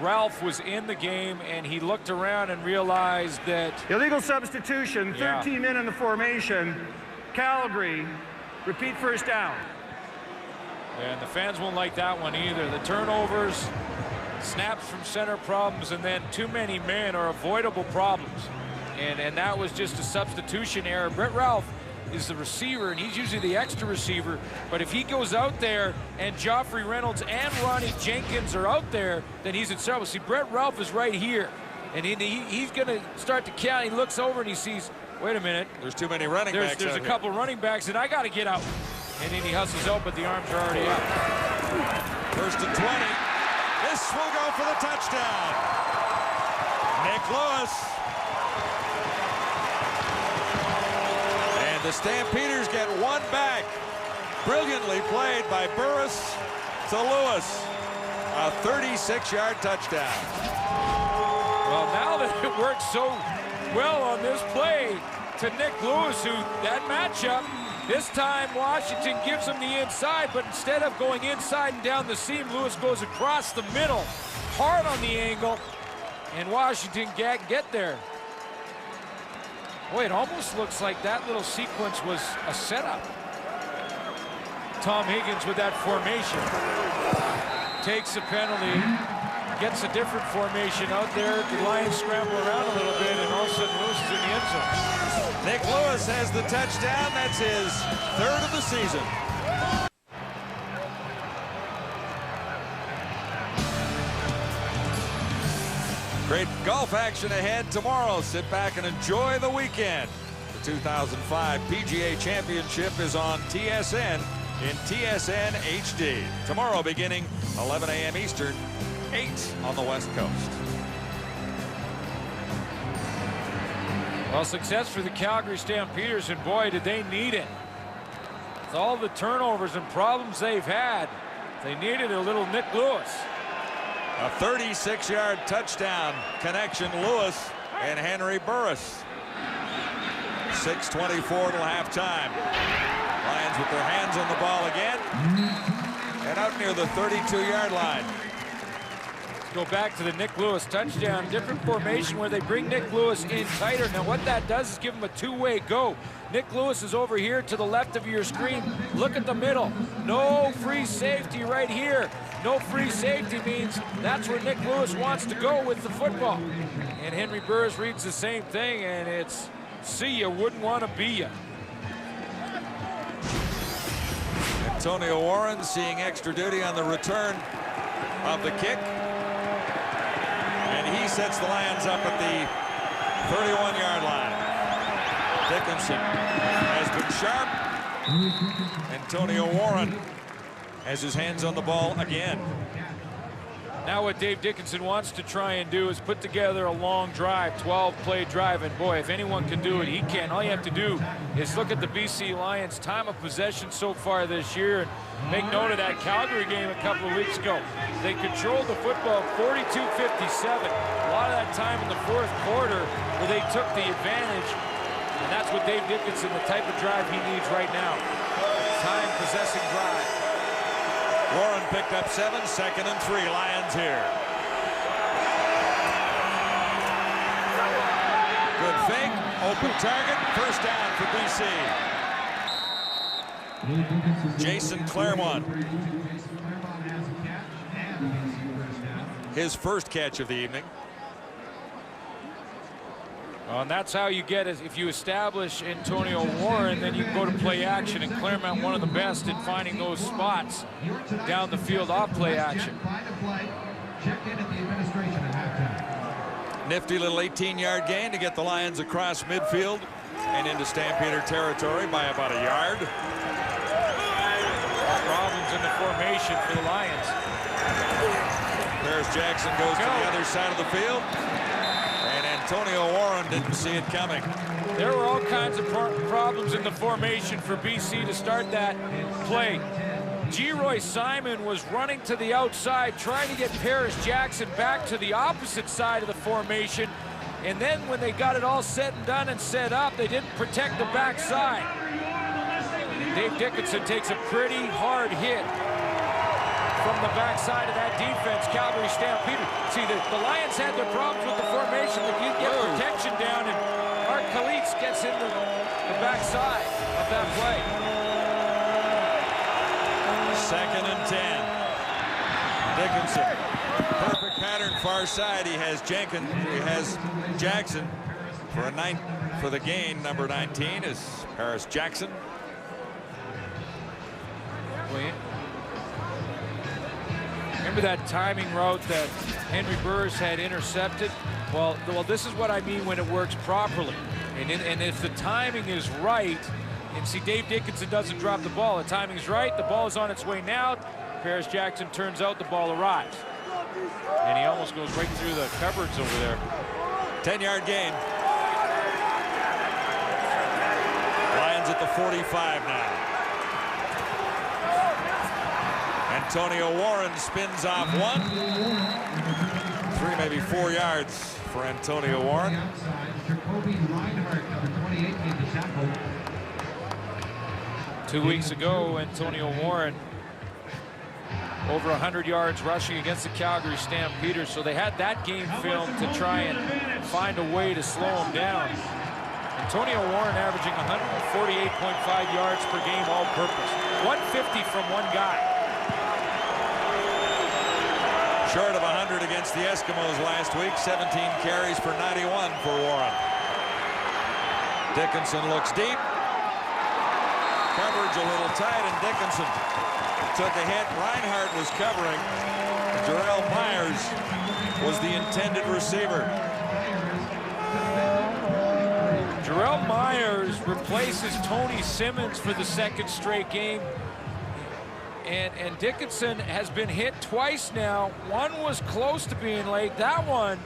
Ralph was in the game, and he looked around and realized that Illegal substitution, 13 men in the formation. Calgary, repeat first down. And the fans won't like that one either. The turnovers snaps from center problems, and then too many men are avoidable problems. And that was just a substitution error. Brett Ralph is the receiver, and he's usually the extra receiver. But if he goes out there and Joffrey Reynolds and Ronnie Jenkins are out there, then he's in trouble. See, Brett Ralph is right here, and he's going to start to count. He looks over and he sees, wait a minute. There's too many running backs. There's a couple running backs, and I got to get out. And then he hustles out, but the arms are already out. First and 20. This will go for the touchdown. Nick Lewis. The Stampeders get one back. Brilliantly played by Burris to Lewis. A 36-yard touchdown. Well, now that it worked so well on this play to Nick Lewis, who that matchup, this time Washington gives him the inside, but instead of going inside and down the seam, Lewis goes across the middle, hard on the angle, and Washington can't get there. Boy, it almost looks like that little sequence was a setup. Tom Higgins with that formation. Takes a penalty, gets a different formation out there. The Lions scramble around a little bit, and all of a sudden Lewis is in the end zone. Nick Lewis has the touchdown. That's his third of the season. Great golf action ahead tomorrow. Sit back and enjoy the weekend. The 2005 PGA Championship is on TSN in TSN HD. Tomorrow beginning 11 a.m. Eastern, 8 on the West Coast. Well, success for the Calgary Stampeders, and boy, did they need it. With all the turnovers and problems they've had, they needed a little Nick Lewis. A 36-yard touchdown connection, Lewis and Henry Burris. 6:24 till halftime. Lions with their hands on the ball again. And out near the 32-yard line. Go back to the Nick Lewis touchdown. Different formation where they bring Nick Lewis in tighter. Now what that does is give him a two-way go. Nick Lewis is over here to the left of your screen. Look at the middle. No free safety right here. No free safety means that's where Nick Lewis wants to go with the football. And Henry Burris reads the same thing, and it's see ya, wouldn't want to be ya. Antonio Warren seeing extra duty on the return of the kick. And he sets the Lions up at the 31-yard line. Dickinson has been sharp. Antonio Warren has his hands on the ball again. Now what Dave Dickinson wants to try and do is put together a long drive, 12-play drive, and boy, if anyone can do it, he can. All you have to do is look at the BC Lions' time of possession so far this year, and make note of that Calgary game a couple of weeks ago. They controlled the football 42-57. A lot of that time in the fourth quarter where they took the advantage, and that's what Dave Dickinson, the type of drive he needs right now. Time possessing drive. Warren picked up 7, 2nd and 3. Lions here. Good fake, open target, first down for BC. Jason Claremont. His first catch of the evening. And that's how you get it. If you establish Antonio Warren, then you can go to play action, and Claremont one of the best in finding those spots down the field off play action. Nifty little 18-yard gain to get the Lions across midfield and into Stampeder territory by about a yard. Problems in the formation for the Lions. There's Jackson goes to the other side of the field. Antonio Warren didn't see it coming. There were all kinds of problems in the formation for BC to start that play. Geroy Simon was running to the outside, trying to get Paris Jackson back to the opposite side of the formation. And then when they got it all said and done and set up, they didn't protect the backside. Dave Dickinson takes a pretty hard hit from the backside of that defense, Calgary Stampede. See, the Lions had their problems with the formation. They did get protection down, and Mark Kalitz gets into the backside of that play. 2nd and 10. Dickinson, perfect pattern far side. He has Jenkins. He has Jackson for the gain. Number 19 is Paris Jackson. Remember that timing route that Henry Burris had intercepted? Well, this is what I mean when it works properly. And if the timing is right, and see, Dave Dickinson doesn't drop the ball. The timing's right. The ball is on its way now. Paris Jackson turns out, the ball arrives. And he almost goes right through the cupboards over there. 10-yard gain. Lions at the 45 now. Antonio Warren spins off 1. 3, maybe 4 yards for Antonio Warren. 2 weeks ago, Antonio Warren over 100 yards rushing against the Calgary Stampeders, so they had that game filmed to try and find a way to slow him down. Antonio Warren averaging 148.5 yards per game all-purpose. 150 from one guy. Short of 100 against the Eskimos last week. 17 carries for 91 for Warren. Dickinson looks deep. Coverage a little tight, and Dickinson took a hit. Reinhardt was covering. Jarrell Myers was the intended receiver. Jarrell Myers replaces Tony Simmons for the second straight game. And Dickinson has been hit twice now. One was close to being late. That one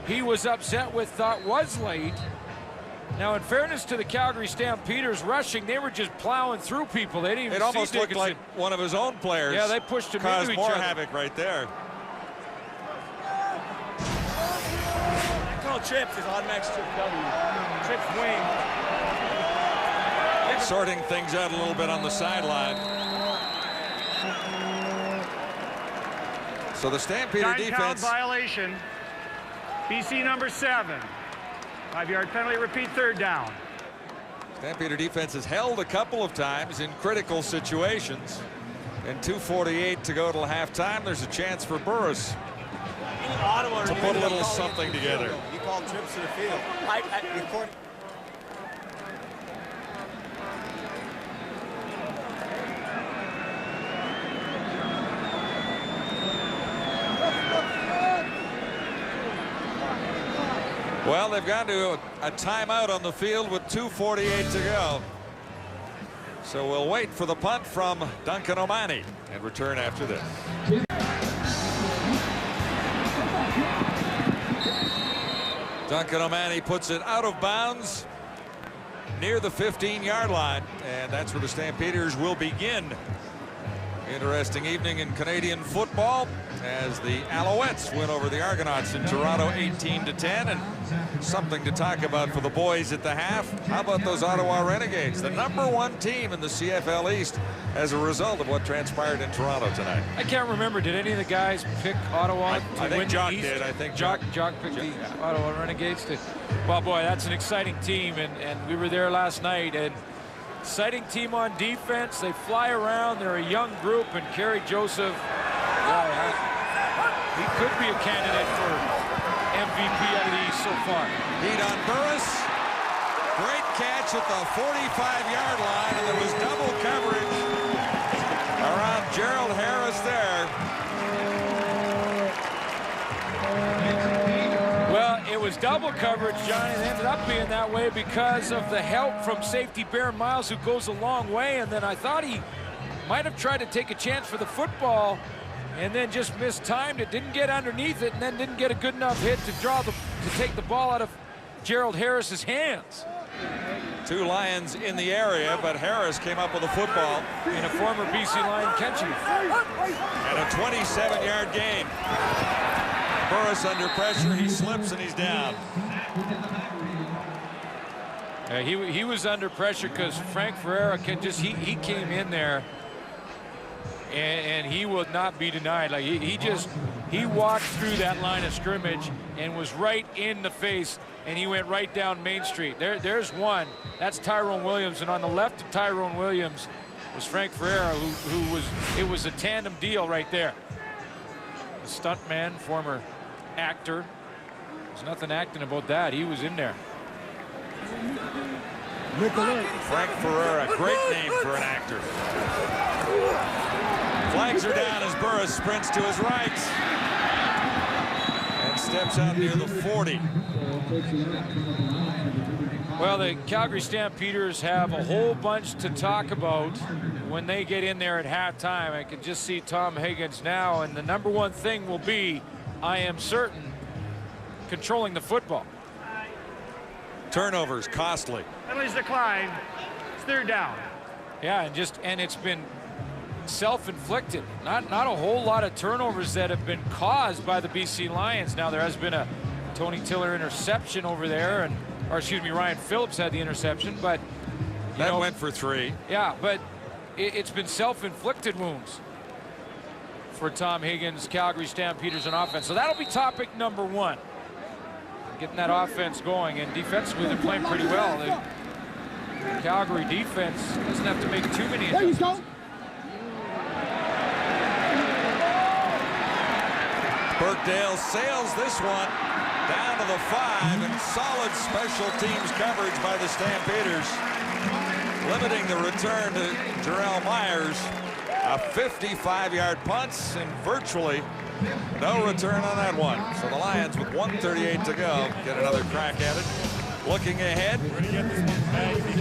he was upset with, thought was late. Now, in fairness to the Calgary Stampeders rushing, they were just plowing through people. They didn't even It almost see looked Dickinson. like one of his own players. Yeah, they pushed him caused into each more other. havoc right there. Call trips is automatic strip W. Trips wing. Sorting things out a little bit on the sideline. So the Stampeder Time count defense. violation. BC number 7. 5-yard penalty, repeat, 3rd down. Stampeder defense has held a couple of times in critical situations. And 2:48 to go till halftime. There's a chance for Burris to put a little something together. You call trips to the field. Well, they've gone to a timeout on the field with 2:48 to go. So we'll wait for the punt from Duncan O'Mahony and return after this. Duncan O'Mahony puts it out of bounds near the 15-yard line, and that's where the Stampeders will begin. Interesting evening in Canadian football as the Alouettes win over the Argonauts in Toronto 18-10, and something to talk about for the boys at the half. How about those Ottawa Renegades, the #1 team in the CFL East as a result of what transpired in Toronto tonight? I can't remember. Did any of the guys pick Ottawa to I think win Jock the East? did. I think Jock picked the Ottawa Renegades. Well, boy, that's an exciting team, and we were there last night. And exciting team on defense. They fly around. They're a young group, and Kerry Joseph, he could be a candidate for MVP out of the East so far. Heat on Burris. Great catch at the 45-yard line, and there was double coverage around Gerald Harris there. Well, it was double coverage, Johnny. It ended up being that way because of the help from safety Baron Miles, who goes a long way. And then I thought he might have tried to take a chance for the football and then just mistimed it, didn't get underneath it, and then didn't get a good enough hit to take the ball out of Gerald Harris's hands. 2 Lions in the area, but Harris came up with a football. In a former BC Lion catching. And a 27-yard gain. Burris under pressure, he slips and he's down. He was under pressure because Frank Ferreira he came in there and he would not be denied. Like he walked through that line of scrimmage and was right in the face, and he went right down Main Street. There's one. That's Tyrone Williams, and on the left of Tyrone Williams was Frank Ferreira, it was a tandem deal right there. stuntman, former actor. There's nothing acting about that. He was in there. Frank Ferreira, great name for an actor. Flags are down as Burris sprints to his right and steps out near the 40. Well, the Calgary Stampeders have a whole bunch to talk about when they get in there at halftime. I can just see Tom Higgins now, and the number one thing will be, I am certain, controlling the football. Turnovers costly. Penalties declined. It's third down. Yeah, and it's been self-inflicted. Not a whole lot of turnovers that have been caused by the BC Lions. Now there has been a Tony Tiller interception over there, or excuse me, Ryan Phillips had the interception, but that went for 3. Yeah, but it's been self-inflicted wounds for Tom Higgins, Calgary Stampeders on offense. So that'll be topic number 1. Getting that offense going, and defensively they're playing pretty well. The Calgary defense doesn't have to make too many adjustments. Burkdale sails this one down to the 5, and solid special teams coverage by the Stampeders, limiting the return to Jarrell Myers. A 55-yard punt and virtually no return on that one. So the Lions, with 1:38 to go, get another crack at it. Looking ahead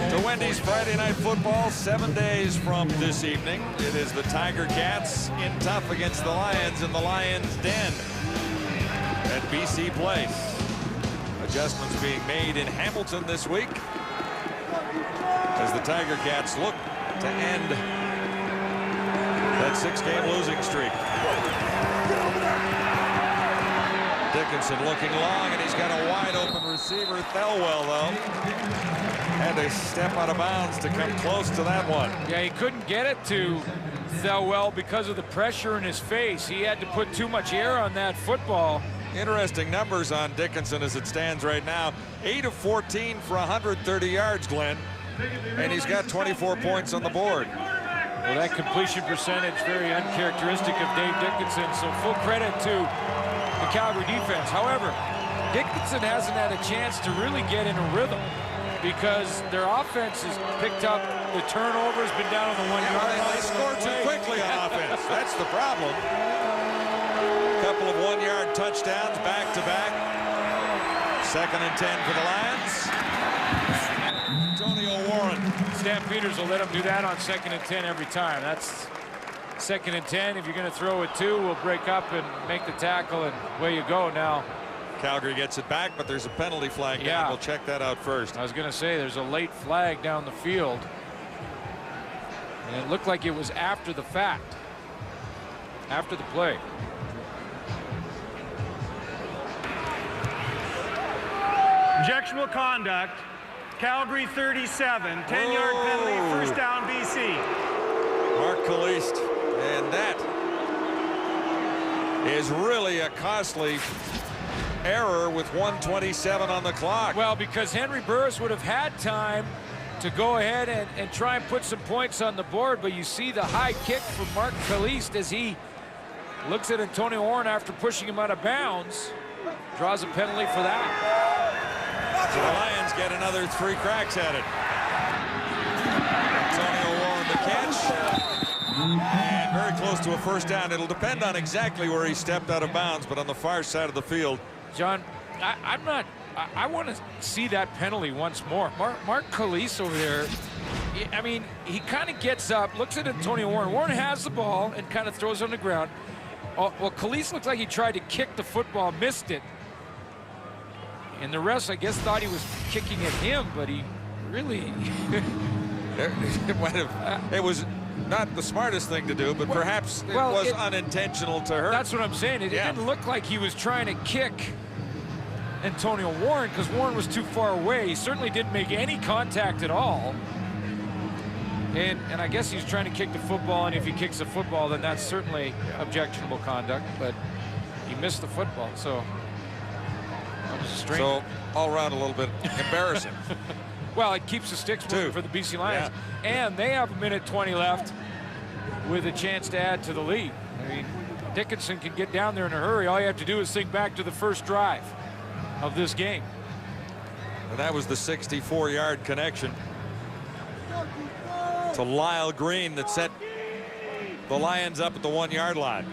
to Wendy's Friday Night Football, 7 days from this evening. It is the Tiger Cats in tough against the Lions in the Lions' Den at BC Place. Adjustments being made in Hamilton this week as the Tiger Cats look to end that 6-game losing streak. Dickinson looking long, and he's got a wide open receiver. Thelwell, though, had to step out of bounds to come close to that one. Yeah, he couldn't get it to Thelwell because of the pressure in his face. He had to put too much air on that football. Interesting numbers on Dickinson as it stands right now. 8 of 14 for 130 yards, Glenn. And he's got 24 points on the board. Well, that completion percentage, very uncharacteristic of Dave Dickinson, so full credit to the Calgary defense. However, Dickinson hasn't had a chance to really get in a rhythm because their offense has picked up the turnovers, been down on the 1 yard line. They score too quickly on offense. That's the problem. A couple of 1-yard touchdowns back-to-back. 2nd and 10 for the Lions. Antonio Warren. Stampeders will let them do that on 2nd and 10 every time. That's 2nd and 10. If you're going to throw it 2, we'll break up and make the tackle, and away you go now. Calgary gets it back, but there's a penalty flag. Yeah. We'll check that out first. I was going to say there's a late flag down the field. And it looked like it was after the fact, after the play. Objectionable conduct. Calgary 37. 10-yard penalty. First down, BC. Mark Caliste. And that is really a costly error with 1:27 on the clock. Well, because Henry Burris would have had time to go ahead and try and put some points on the board, but you see the high kick from Mark Caliste as he looks at Antonio Warren after pushing him out of bounds. Draws a penalty for that. So the Lions get another 3 cracks at it. Antonio Warren the catch. And very close to a first down. It'll depend on exactly where he stepped out of bounds, but on the far side of the field. John, I want to see that penalty once more. Mark Caliste over there, I mean, he kind of gets up, looks at Antonio Warren. Warren has the ball and kind of throws it on the ground. Oh, well, Caliste looked like he tried to kick the football, missed it. And the rest, I guess, thought he was kicking at him, but he really... It was not the smartest thing to do, but perhaps it was unintentional to hurt. That's what I'm saying. It didn't look like he was trying to kick Antonio Warren because Warren was too far away. He certainly didn't make any contact at all. And I guess he's trying to kick the football, and if he kicks the football, then that's certainly objectionable conduct, but he missed the football, so... So all around a little bit embarrassing. Well, it keeps the sticks moving for the BC Lions. Yeah. And they have 1:20 left with a chance to add to the lead. I mean, Dickinson can get down there in a hurry. All you have to do is think back to the first drive of this game. And that was the 64-yard connection to Lyle Green that set the Lions up at the 1-yard line.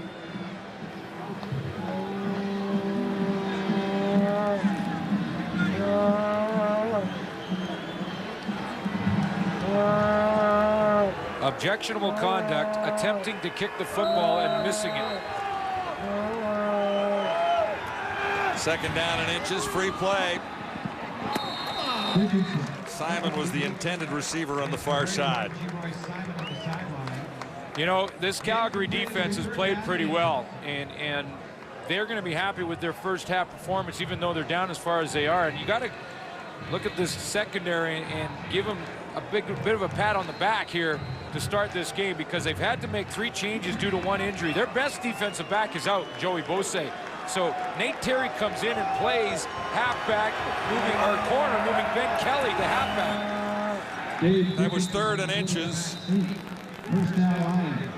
Objectionable conduct, attempting to kick the football and missing it. 2nd down and inches, free play. Simon was the intended receiver on the far side. You know, this Calgary defense has played pretty well, and they're going to be happy with their first half performance, even though they're down as far as they are. And you got to look at this secondary and give them a bit of a pat on the back here to start this game, because they've had to make 3 changes due to 1 injury. Their best defensive back is out, Joey Bosse. So Nate Terry comes in and plays halfback, moving our corner, moving Ben Kelly to halfback. That was 3rd and inches.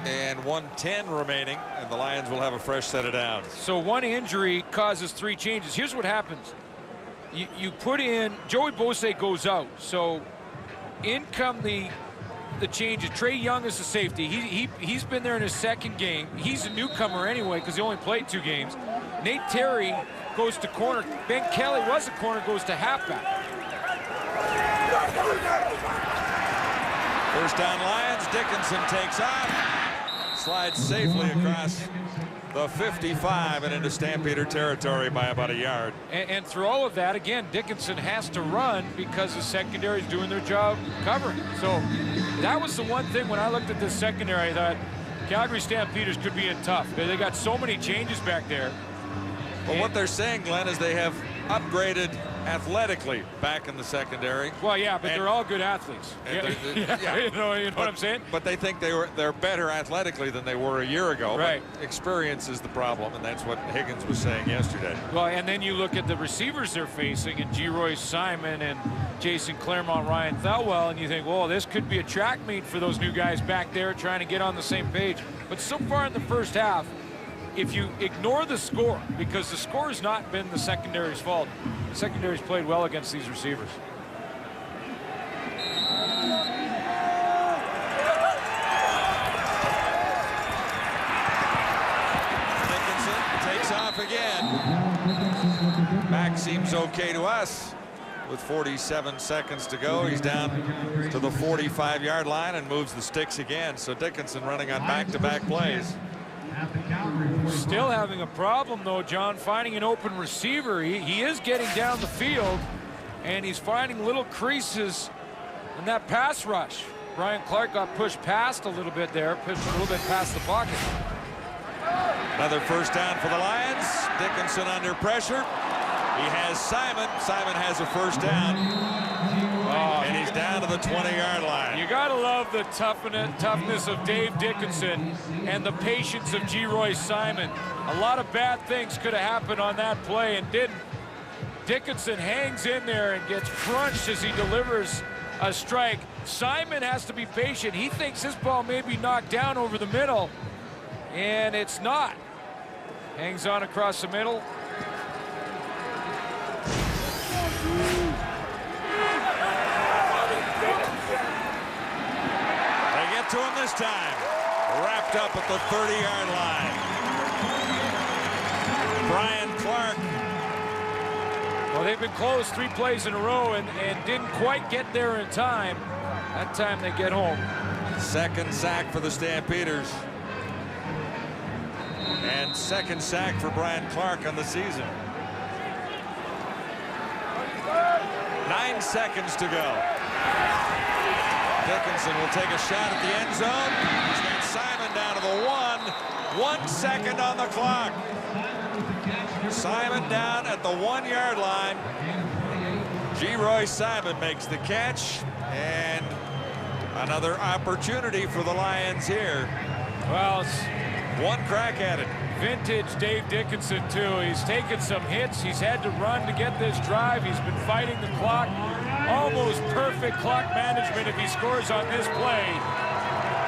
And 1:10 remaining, and the Lions will have a fresh set of downs. So 1 injury causes 3 changes. Here's what happens. You put in, Joey Bosse goes out. So in come the changes. Trey Young is the safety. He's been there in his 2nd game. He's a newcomer anyway because he only played 2 games. Nate Terry goes to corner. Ben Kelly was a corner, goes to halfback. 1st down Lions. Dickinson takes off, slides safely across the 55 and into Stampeder territory by about a yard. And through all of that, again, Dickinson has to run because the secondary is doing their job covering. So that was the one thing when I looked at this secondary, I thought Calgary Stampeders could be in tough. They got so many changes back there. Well, what they're saying, Glenn, is they have upgraded athletically back in the secondary. Well, yeah, but they're all good athletes. Yeah. You know what I'm saying? But they think they're better athletically than they were a year ago. Right. But experience is the problem, and that's what Higgins was saying yesterday. Well, and then you look at the receivers they're facing, and G. Simon and Jason Claremont, Ryan Thelwell, and you think, well, this could be a track meet for those new guys back there trying to get on the same page. But so far in the first half, if you ignore the score, because the score has not been the secondary's fault, the secondary's played well against these receivers. Dickinson takes off again. Back seems okay to us. With 47 seconds to go, he's down to the 45-yard line and moves the sticks again. So Dickinson running on back-to-back plays. Still having a problem, though, John, finding an open receiver. He is getting down the field, and he's finding little creases in that pass rush. Brian Clark got pushed past a little bit there, pushed a little bit past the pocket. Another 1st down for the Lions. Dickinson under pressure. He has Simon. Simon has a 1st down. And he's down to the 20-yard line. You got to love the toughness of Dave Dickinson and the patience of G. Simon. A lot of bad things could have happened on that play and didn't. Dickinson hangs in there and gets crunched as he delivers a strike. Simon has to be patient. He thinks this ball may be knocked down over the middle, and it's not. Hangs on across the middle. To him this time. Wrapped up at the 30-yard line. Brian Clark. Well, they've been close 3 plays in a row and didn't quite get there in time. That time they get home. 2nd sack for the Stampeders. And 2nd sack for Brian Clark on the season. 9 seconds to go. Dickinson will take a shot at the end zone. He's got Simon down to the 1. 1 second on the clock. Simon down at the 1-yard line. G. Simon makes the catch, and another opportunity for the Lions here. Well, it's 1 crack at it. Vintage Dave Dickinson, too. He's taken some hits. He's had to run to get this drive. He's been fighting the clock. Almost perfect clock management if he scores on this play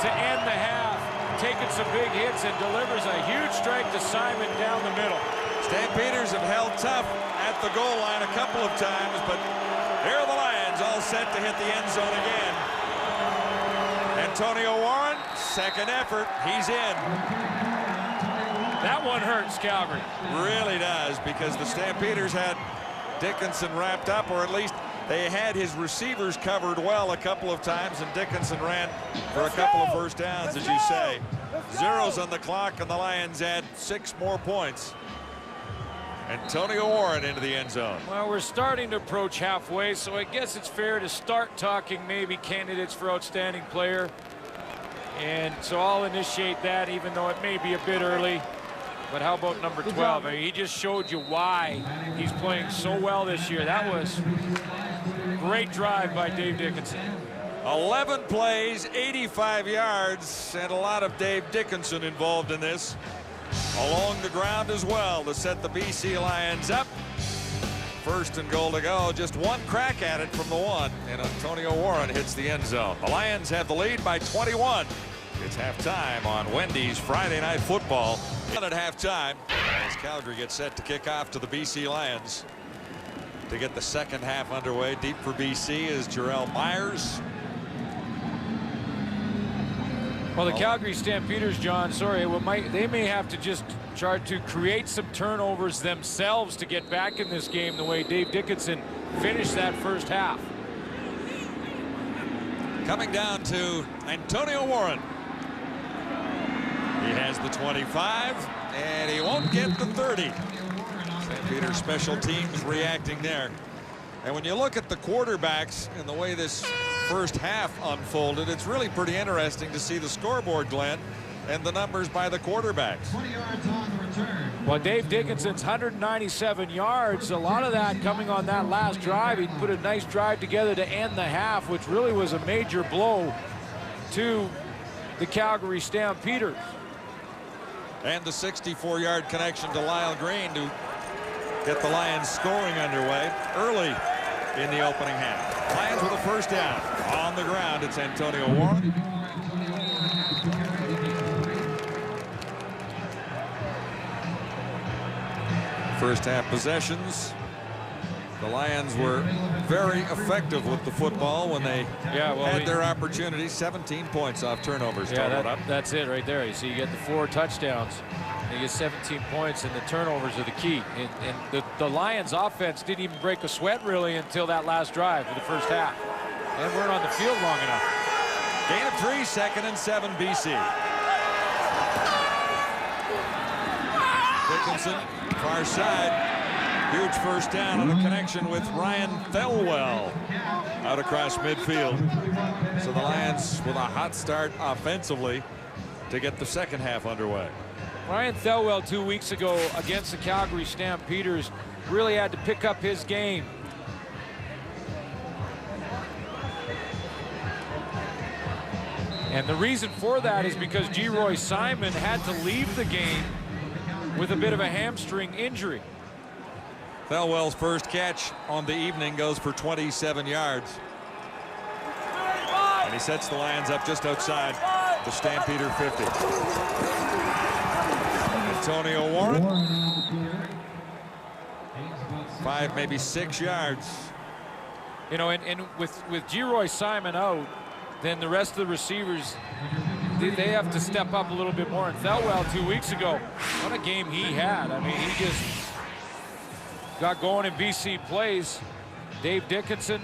to end the half. taking some big hits and delivers a huge strike to Simon down the middle. Stampeders have held tough at the goal line a couple of times, but here are the Lions all set to hit the end zone again. Antonio Warren, second effort, he's in. That one hurts Calgary. Really does, because the Stampeders had Dickinson wrapped up, or at least they had his receivers covered well a couple of times, and Dickinson ran for a couple of first downs, as you say. Zeros on the clock, and the Lions add 6 more points. Antonio Warren into the end zone. Well, we're starting to approach halfway, so I guess it's fair to start talking maybe candidates for outstanding player. And so I'll initiate that, even though it may be a bit early. But how about number 12? I mean, he just showed you why he's playing so well this year. That was a great drive by Dave Dickinson. 11 plays, 85 yards, and a lot of Dave Dickinson involved in this. Along the ground as well to set the BC Lions up. First and goal to go. Just one crack at it from the one, and Antonio Warren hits the end zone. The Lions have the lead by 21. It's halftime on Wendy's Friday Night Football. At halftime, as Calgary gets set to kick off to the BC Lions. To get the second half underway, deep for BC is Jarrell Myers. Well, the Calgary Stampeders, John, sorry, they may have to just try to create some turnovers themselves to get back in this game the way Dave Dickinson finished that first half. Coming down to Antonio Warren. He has the 25, and he won't get the 30. Stampeders special teams reacting there. And when you look at the quarterbacks and the way this first half unfolded, it's really pretty interesting to see the scoreboard, Glenn, and the numbers by the quarterbacks. 20 yards on the return. Well, Dave Dickinson's 197 yards, a lot of that coming on that last drive. He put a nice drive together to end the half, which really was a major blow to the Calgary Stampeders. And the 64-yard connection to Lyle Green to get the Lions scoring underway early in the opening half. Lions with a first down. On the ground, it's Antonio Warren. First half possessions. The Lions were very effective with the football when they had their opportunities. 17 points off turnovers. Yeah, that's it right there. You see, you get the 4 touchdowns. You get 17 points, and the turnovers are the key. And the Lions offense didn't even break a sweat really until that last drive of the first half. And weren't on the field long enough. Gain of 3, 2nd and 7 BC. Dickinson, far side. Huge first down on the connection with Ryan Thelwell out across midfield. So the Lions with a hot start offensively to get the second half underway. Ryan Thelwell 2 weeks ago against the Calgary Stampeders really had to pick up his game. And the reason for that is because Geroy Simon had to leave the game with a bit of a hamstring injury. Thelwell's first catch on the evening goes for 27 yards. And he sets the Lions up just outside the Stampeder 50. Antonio Warren. 5, maybe 6 yards. You know, and with Geroy Simon out, then the rest of the receivers, they have to step up a little bit more. And Thelwell 2 weeks ago, what a game he had. I mean, he just got going in BC plays. Dave Dickinson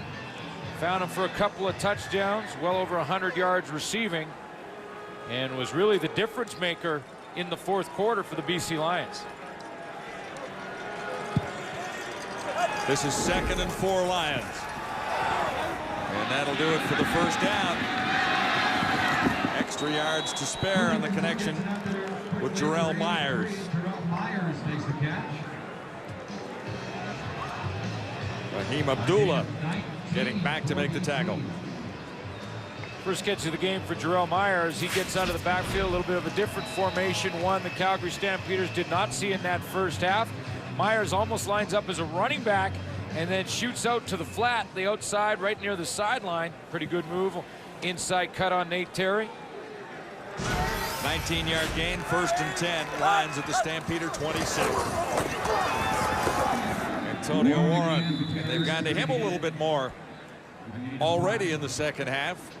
found him for a couple of touchdowns, well over 100 yards receiving, and was really the difference maker in the fourth quarter for the BC Lions. This is 2nd and 4 Lions. And that'll do it for the first down. Extra yards to spare on the connection with Jarrell Myers. Jarrell Myers makes the catch. Raheem Abdullah getting back to make the tackle. First catch of the game for Jarrell Myers. He gets out of the backfield, a little bit of a different formation, one the Calgary Stampeders did not see in that first half. Myers almost lines up as a running back and then shoots out to the flat, the outside, right near the sideline. Pretty good move. Inside cut on Nate Terry. 19-yard gain, 1st and 10. Lions at the Stampeder 26. Antonio Warren, and they've gone to him a little bit more already in the second half.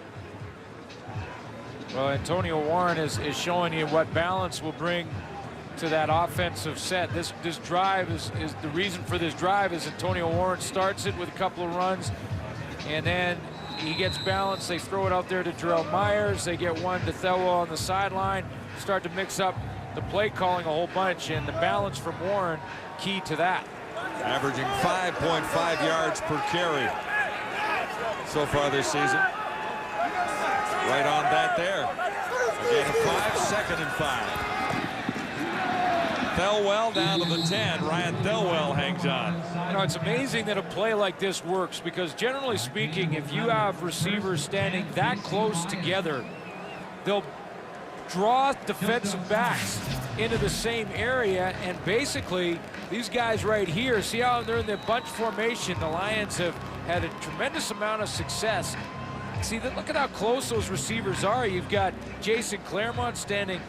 Well, Antonio Warren is showing you what balance will bring to that offensive set. This drive is the reason for this drive is Antonio Warren starts it with a couple of runs, and then he gets balance. They throw it out there to Jarrell Myers. They get one to Thelwell on the sideline. Start to mix up the play calling a whole bunch, and the balance from Warren key to that. Averaging 5.5 yards per carry so far this season. Right on that there. A gain of 5, 2nd and 5. Thelwell down to the 10. Ryan Thelwell hangs on. You know, it's amazing that a play like this works, because generally speaking, if you have receivers standing that close together, they'll draw defensive backs into the same area, and basically these guys right here, see how they're in the bunch formation. The Lions have had a tremendous amount of success. See, look at how close those receivers are. You've got Jason Claremont standing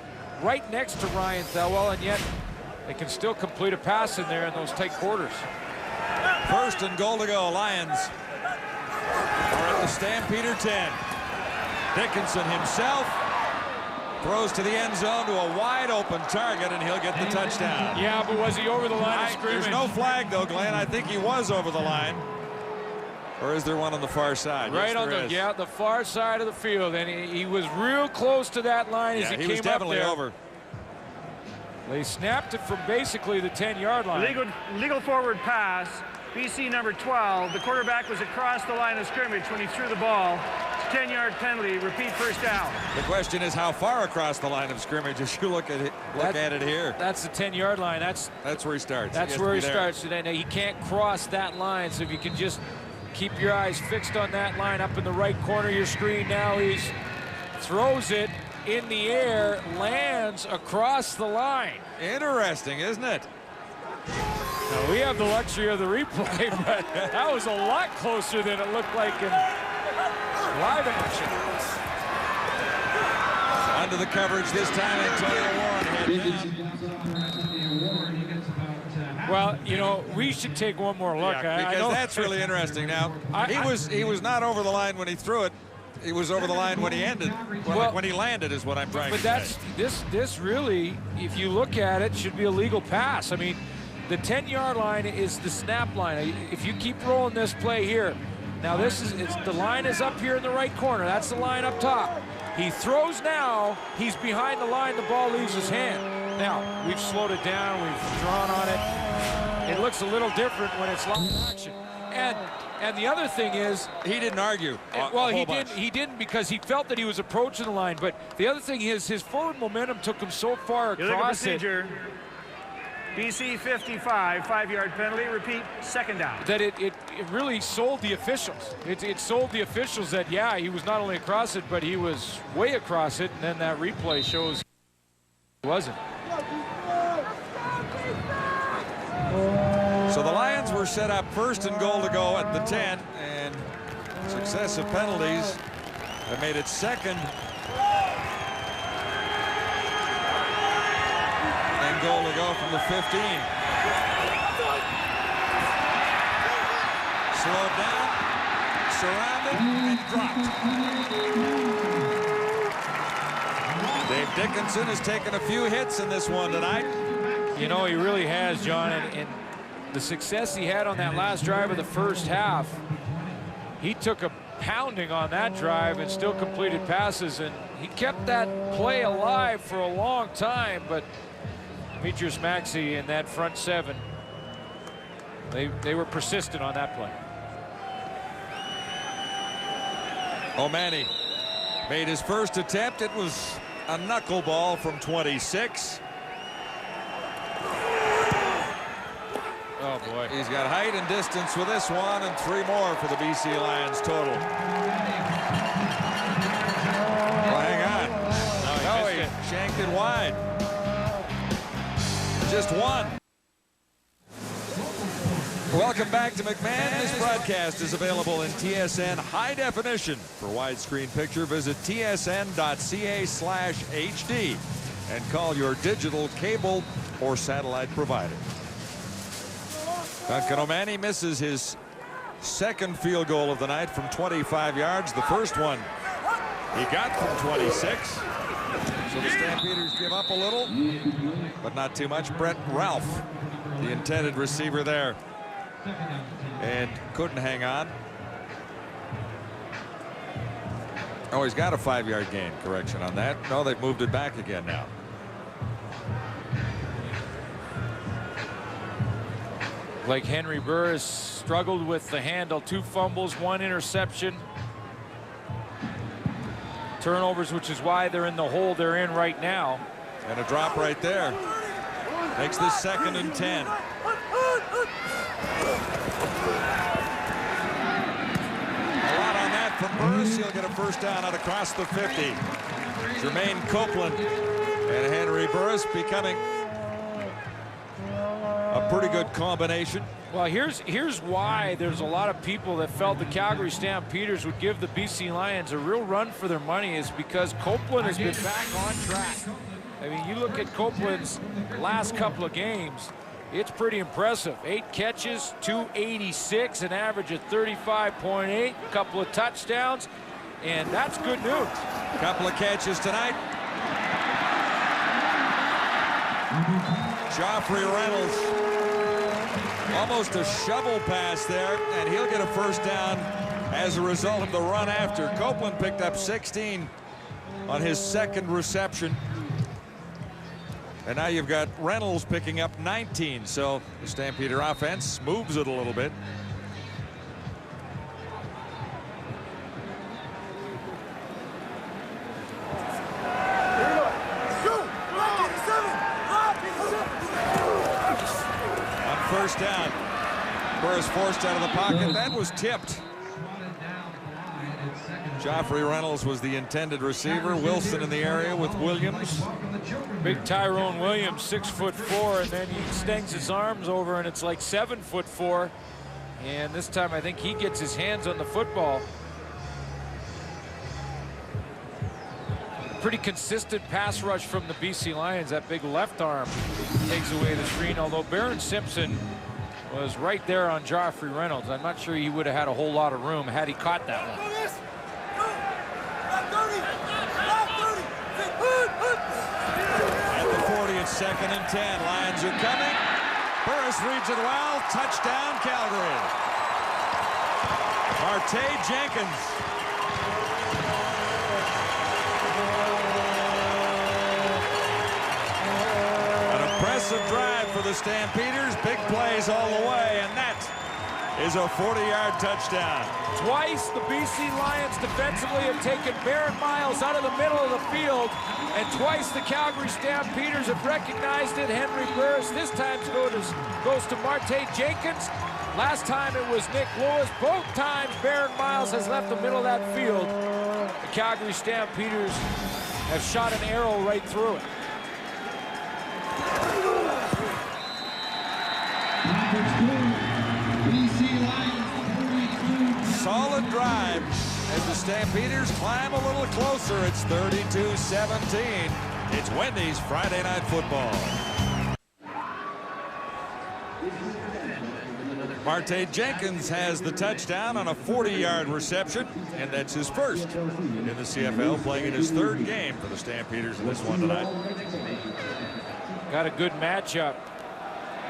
right next to Ryan Thelwell, and yet they can still complete a pass in there in those tight quarters. 1st and goal to go. Lions are at the Stampeder 10. Dickinson himself throws to the end zone to a wide open target, and he'll get the touchdown. Yeah, but was he over the line of scrimmage? There's no flag though, Glenn. I think he was over the line. Or is there one on the far side? Right, yes, on the far side of the field, and he was real close to that line as he came was definitely up there. over. They snapped it from basically the 10-yard line. Legal forward pass. BC number 12. The quarterback was across the line of scrimmage when he threw the ball. 10-yard penalty. Repeat, first down. The question is how far across the line of scrimmage as you look at it here. That's the 10-yard line. That's where he starts. That's where he starts. And he can't cross that line. So if you can just keep your eyes fixed on that line up in the right corner of your screen. Now he throws it in the air, lands across the line. Interesting, isn't it? Now, we have the luxury of the replay, but that was a lot closer than it looked like in live action. Under the coverage this time, Antonio Warren. Well, you know, we should take one more look. Yeah, because that's really interesting. Now, he was not over the line when he threw it. He was over the line when he ended. Well, when he landed is what I'm trying to say. But this really, if you look at it, should be a legal pass. I mean, the 10-yard line is the snap line. If you keep rolling this play here, now the line is up here in the right corner. That's the line up top. He throws now. He's behind the line. The ball leaves his hand. Now, we've slowed it down. We've drawn on it. It looks a little different when it's live action. And the other thing is, he didn't argue. Well, he didn't because he felt that he was approaching the line. But the other thing is, his forward momentum took him so far across it. BC 55, 5-yard penalty. Repeat, second down. That it really sold the officials. It sold the officials that, yeah, he was not only across it, but he was way across it. And then that replay shows he wasn't. So the Lions were set up 1st and goal to go at the 10, and successive penalties have made it 2nd and goal to go from the 15. Slowed down, surrounded, and dropped. Dave Dickinson has taken a few hits in this one tonight. You know, he really has, John, and the success he had on that last drive of the first half, he took a pounding on that drive and still completed passes, and he kept that play alive for a long time. But Demetrius Maxey and that front seven, they were persistent on that play. O'Mani made his first attempt. It was a knuckleball from 26. Oh, boy. He's got height and distance with this one, and 3 more for the BC Lions total. Well, hang on. No, he shanked it wide. Just one. Welcome back to McMahon. This broadcast is available in TSN high definition. For widescreen picture, visit tsn.ca/HD and call your digital cable or satellite provider. Duncan O'Mahony misses his second field goal of the night from 25 yards. The first one he got from 26. So the Stampeders give up a little, but not too much. Brett Ralph, the intended receiver there, and couldn't hang on. Oh, he's got a 5-yard gain. Correction on that. No, they've moved it back again now. Like Henry Burris struggled with the handle. 2 fumbles, 1 interception. Turnovers, which is why they're in the hole they're in right now. And a drop right there. Makes this 2nd and 10. A lot on that from Burris. He'll get a first down out across the 50. Jermaine Copeland and Henry Burris becoming a pretty good combination. Well, here's why there's a lot of people that felt the Calgary Stampeders would give the BC Lions a real run for their money, is because Copeland has been back on track. I mean, you look at Copeland's last couple of games, it's pretty impressive. 8 catches, 286, an average of 35.8, a couple of touchdowns, and that's good news. A couple of catches tonight. Joffrey Reynolds, almost a shovel pass there, and he'll get a first down as a result of the run after. Copeland picked up 16 on his 2nd reception. And now you've got Reynolds picking up 19. So the Stampeder offense moves it a little bit. First down. Burris forced out of the pocket. That was tipped. Joffrey Reynolds was the intended receiver. Wilson in the area with Williams. Big Tyrone Williams, 6'4", and then he extends his arms over, and it's like 7'4". And this time I think he gets his hands on the football. Pretty consistent pass rush from the BC Lions. That big left arm takes away the screen, although Barron Simpson was right there on Joffrey Reynolds. I'm not sure he would have had a whole lot of room had he caught that one. At the 40, it's 2nd and 10. Lions are coming. Burris reads it well. Touchdown, Calgary. Marte Jenkins. Impressive drive for the Stampeders. Big plays all the way, and that is a 40-yard touchdown. Twice the BC Lions defensively have taken Barron Miles out of the middle of the field, and twice the Calgary Stampeders have recognized it. Henry Burris this time goes to Marte Jenkins. Last time it was Nick Lewis. Both times Barron Miles has left the middle of that field. The Calgary Stampeders have shot an arrow right through it. Solid drive as the Stampeders climb a little closer. It's 32-17. It's Wendy's Friday Night Football. Marte Jenkins has the touchdown on a 40-yard reception, and that's his first in the CFL, playing in his 3rd game for the Stampeders in this one tonight. Got a good matchup.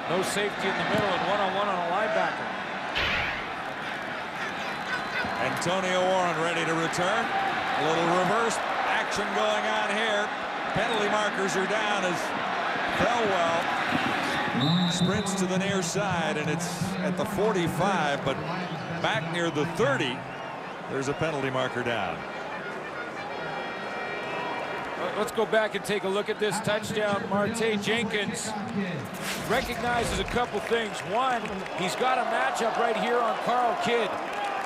No safety in the middle and one-on-one on a linebacker. Antonio Warren ready to return. A little reverse action going on here. Penalty markers are down as Felwell sprints to the near side, and it's at the 45, but back near the 30, there's a penalty marker down. Let's go back and take a look at this touchdown. Marte Jenkins recognizes a couple things. One, he's got a matchup right here on Carl Kidd.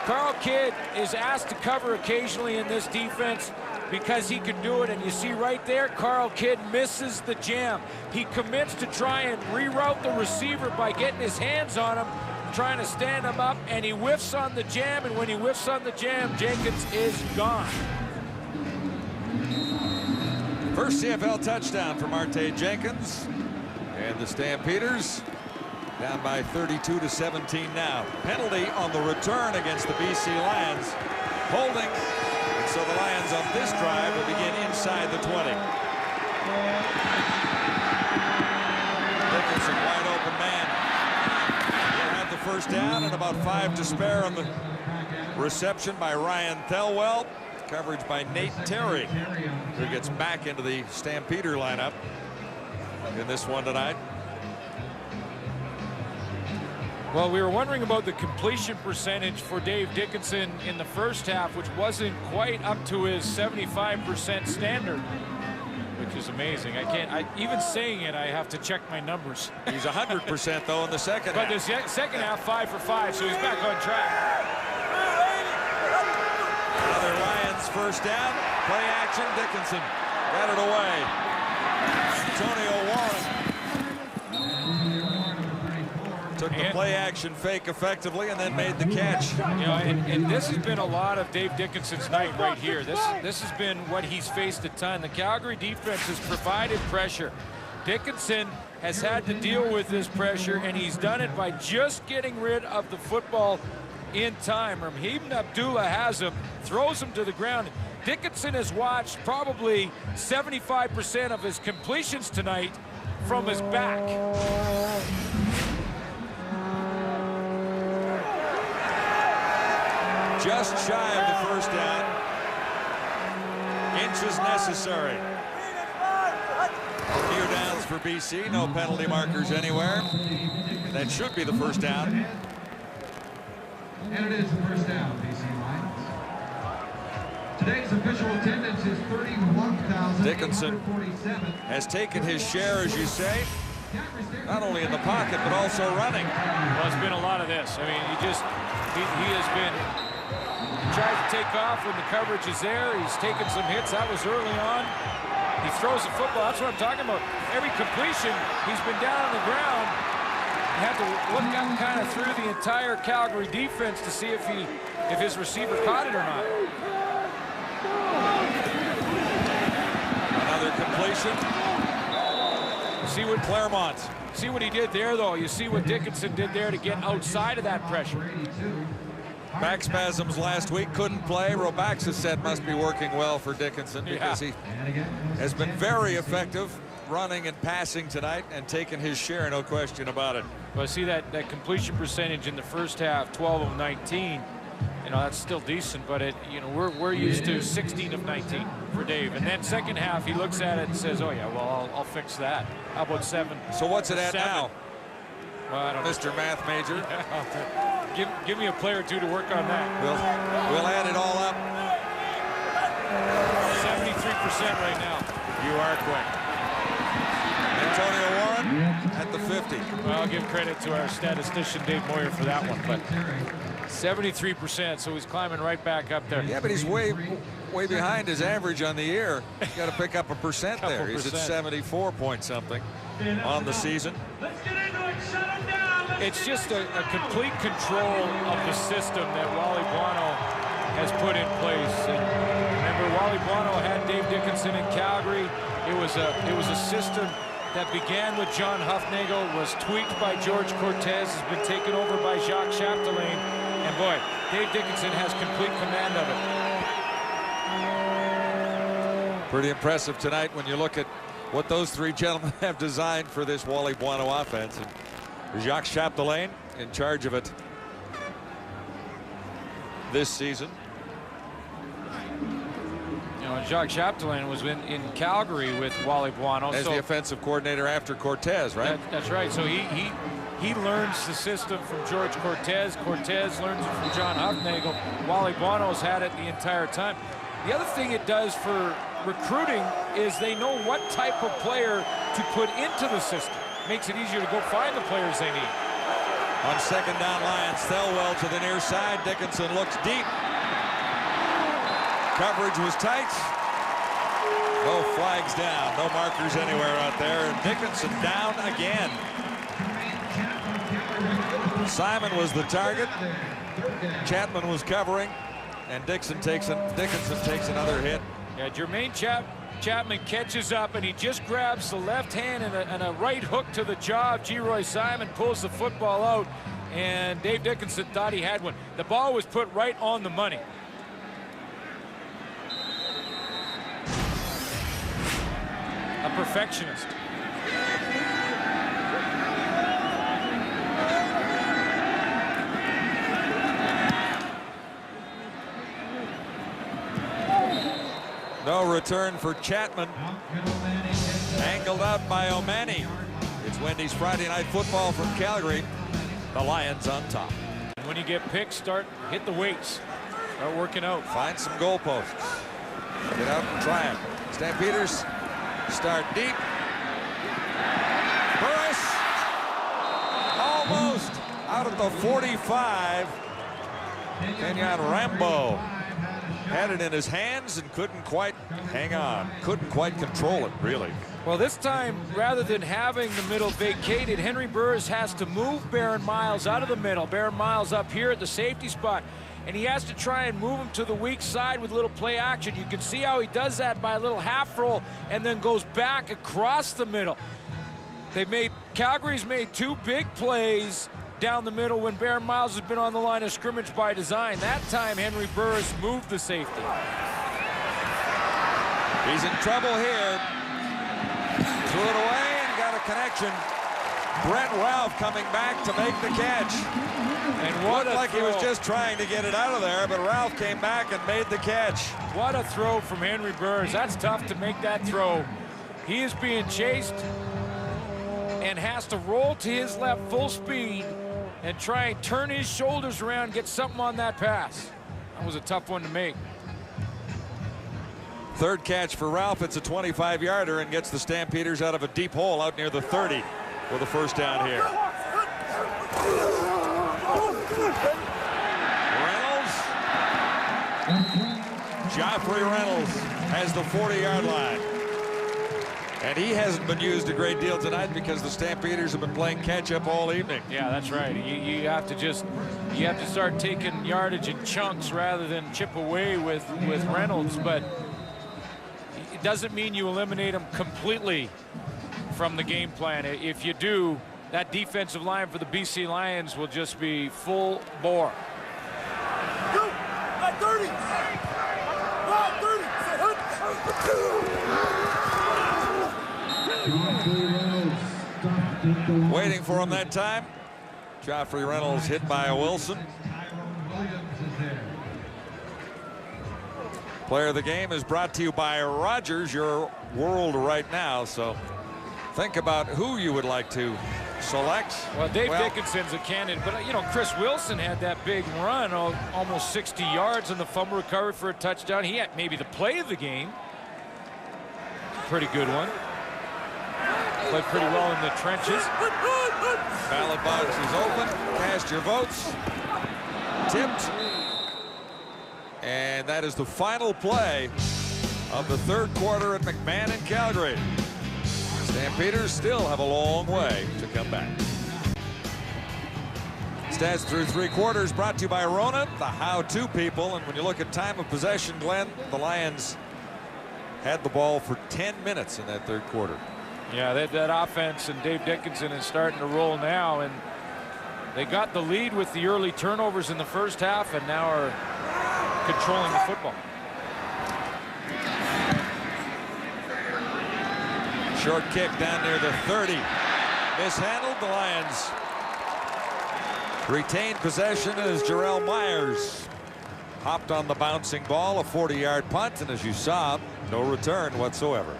Carl Kidd is asked to cover occasionally in this defense because he can do it, and you see right there, Carl Kidd misses the jam. He commits to try and reroute the receiver by getting his hands on him. trying to stand him up, and he whiffs on the jam, and when he whiffs on the jam, Jenkins is gone. First CFL touchdown for Marte Jenkins. And the Stampeders down by 32-17 now. Penalty on the return against the BC Lions. Holding. And so the Lions on this drive will begin inside the 20. Dickinson, wide open man. He'll have the first down and about 5 to spare on the reception by Ryan Thelwell. Coverage by Nate Terry, who gets back into the Stampeder lineup in this one tonight. Well, we were wondering about the completion percentage for Dave Dickinson in the first half, which wasn't quite up to his 75% standard, which is amazing. Even saying it, I have to check my numbers. He's 100% though in the second half. But the second half, 5 for 5, so he's back on track. Another Lions first down. Play action. Dickinson got it away. Antonio Warren took the play action fake effectively and then made the catch. You know, and this has been a lot of Dave Dickinson's night right here. This has been what he's faced a ton. The Calgary defense has provided pressure. Dickinson has had to deal with this pressure, and he's done it by just getting rid of the football in time. Raheem Abdullah has him, throws him to the ground. Dickinson has watched probably 75% of his completions tonight from his back. Just shy of the first down. Inches necessary. Few downs for BC. No penalty markers anywhere. That should be the first down. And it is the first down, BC Lions. Today's official attendance is 31,847. Dickinson has taken his share, as you say, not only in the pocket, but also running. Well, it's been a lot of this. I mean, he has been, he tries to take off when the coverage is there. He's taken some hits. That was early on. He throws the football. That's what I'm talking about. Every completion, he's been down on the ground. You have to look up kind of through the entire Calgary defense to see if his receiver caught it or not. Another completion. See what Claremont. See what he did there, though. You see what Dickinson did there to get outside of that pressure. Back spasms last week, couldn't play. Robaxacet must be working well for Dickinson because he has been very effective running and passing tonight and taking his share, no question about it. Well, see that completion percentage in the first half, 12 of 19. You know, that's still decent, but we're used to 16 of 19 for Dave. And then second half, he looks at it and says, "Oh yeah, well I'll fix that." How about 7? So what's it at 7. now? Well, I don't know. Mr. Math Major. Give me a play or two to work on that. We'll add it all up. 73% right now. You are quick. Antonio Warren at the 50. Well, I'll give credit to our statistician Dave Moyer for that one, but 73%, so he's climbing right back up there. Yeah, but he's way behind his average on the year. He's got to pick up a percent there. He's at 74 point something on the season. It's just a complete control of the system that Wally Buono has put in place. And remember, Wally Buono had Dave Dickinson in Calgary. It was a system that began with John Huffnagel, was tweaked by George Cortez, has been taken over by Jacques Chapdelaine, and boy, Dave Dickinson has complete command of it. Pretty impressive tonight when you look at what those three gentlemen have designed for this Wally Buono offense. And Jacques Chapdelaine in charge of it this season. You know, Jacques Chapdelaine was in Calgary with Wally Buono. As the offensive coordinator after Cortez, right? That's right. So he learns the system from George Cortez. Cortez learns it from John Huffnagel. Wally Buono's had it the entire time. The other thing it does for recruiting is they know what type of player to put into the system. Makes it easier to go find the players they need. On second down, Lions, Thelwell to the near side. Dickinson looks deep. Coverage was tight. No flags down, no markers anywhere out there. And Dickinson down again. Simon was the target. Chapman was covering, and Dickinson takes another hit. Yeah, Jermaine Chapman catches up, and he just grabs the left hand and a right hook to the jaw of Geroy Simon, pulls the football out, and Dave Dickinson thought he had one. The ball was put right on the money. A perfectionist. No return for Chapman. Angled out by O'Mani. It's Wendy's Friday Night Football from Calgary. The Lions on top. When you get picked, hit the weights. Start working out. Find some goalposts. Get out and try it. Stampeders start deep. Burris almost out at the 45. Kenyon Rambo had it in his hands and couldn't quite hang on. Couldn't quite control it, really. Well, this time, rather than having the middle vacated, Henry Burris has to move Baron Miles out of the middle. Baron Miles up here at the safety spot. And he has to try and move him to the weak side with a little play action. You can see how he does that by a little half roll and then goes back across the middle. Calgary's made two big plays down the middle when Baron Miles has been on the line of scrimmage by design. That time, Henry Burris moved the safety. He's in trouble here. Threw it away and got a connection. Brent Ralph coming back to make the catch. And what looked like throw. He was just trying to get it out of there, but Ralph came back and made the catch. What a throw from Henry Burris. That's tough to make that throw. He is being chased and has to roll to his left full speed and try and turn his shoulders around, get something on that pass. That was a tough one to make. Third catch for Ralph. It's a 25-yarder and gets the Stampeders out of a deep hole out near the 30 with a first down here. Reynolds. Joffrey Reynolds has the 40-yard line. And he hasn't been used a great deal tonight because the Stampeders have been playing catch-up all evening. Yeah, that's right. You have to start taking yardage in chunks rather than chip away with Reynolds, but it doesn't mean you eliminate him completely from the game plan. If you do, that defensive line for the BC Lions will just be full bore. 30. 30. Waiting for him that time. Joffrey Reynolds hit by a Wilson. Player of the game is brought to you by Rogers, your world right now. So think about who you would like to select. Well, Dave Dickinson's a candidate, but you know, Chris Wilson had that big run, almost 60 yards on the fumble recovery for a touchdown. He had maybe the play of the game. Pretty good one. Played pretty well in the trenches. Ballot box is open. Cast your votes. Tipped. And that is the final play of the third quarter at McMahon in Calgary. Stampeders still have a long way to come back. Stats through three quarters brought to you by Rona, the how-to people. And when you look at time of possession, Glenn, the Lions had the ball for 10 minutes in that third quarter. Yeah, that offense and Dave Dickinson is starting to roll now, and they got the lead with the early turnovers in the first half and now are controlling the football. Short kick down near the 30. Mishandled. The Lions retained possession as Jarrell Myers hopped on the bouncing ball. A 40-yard punt, and as you saw, no return whatsoever.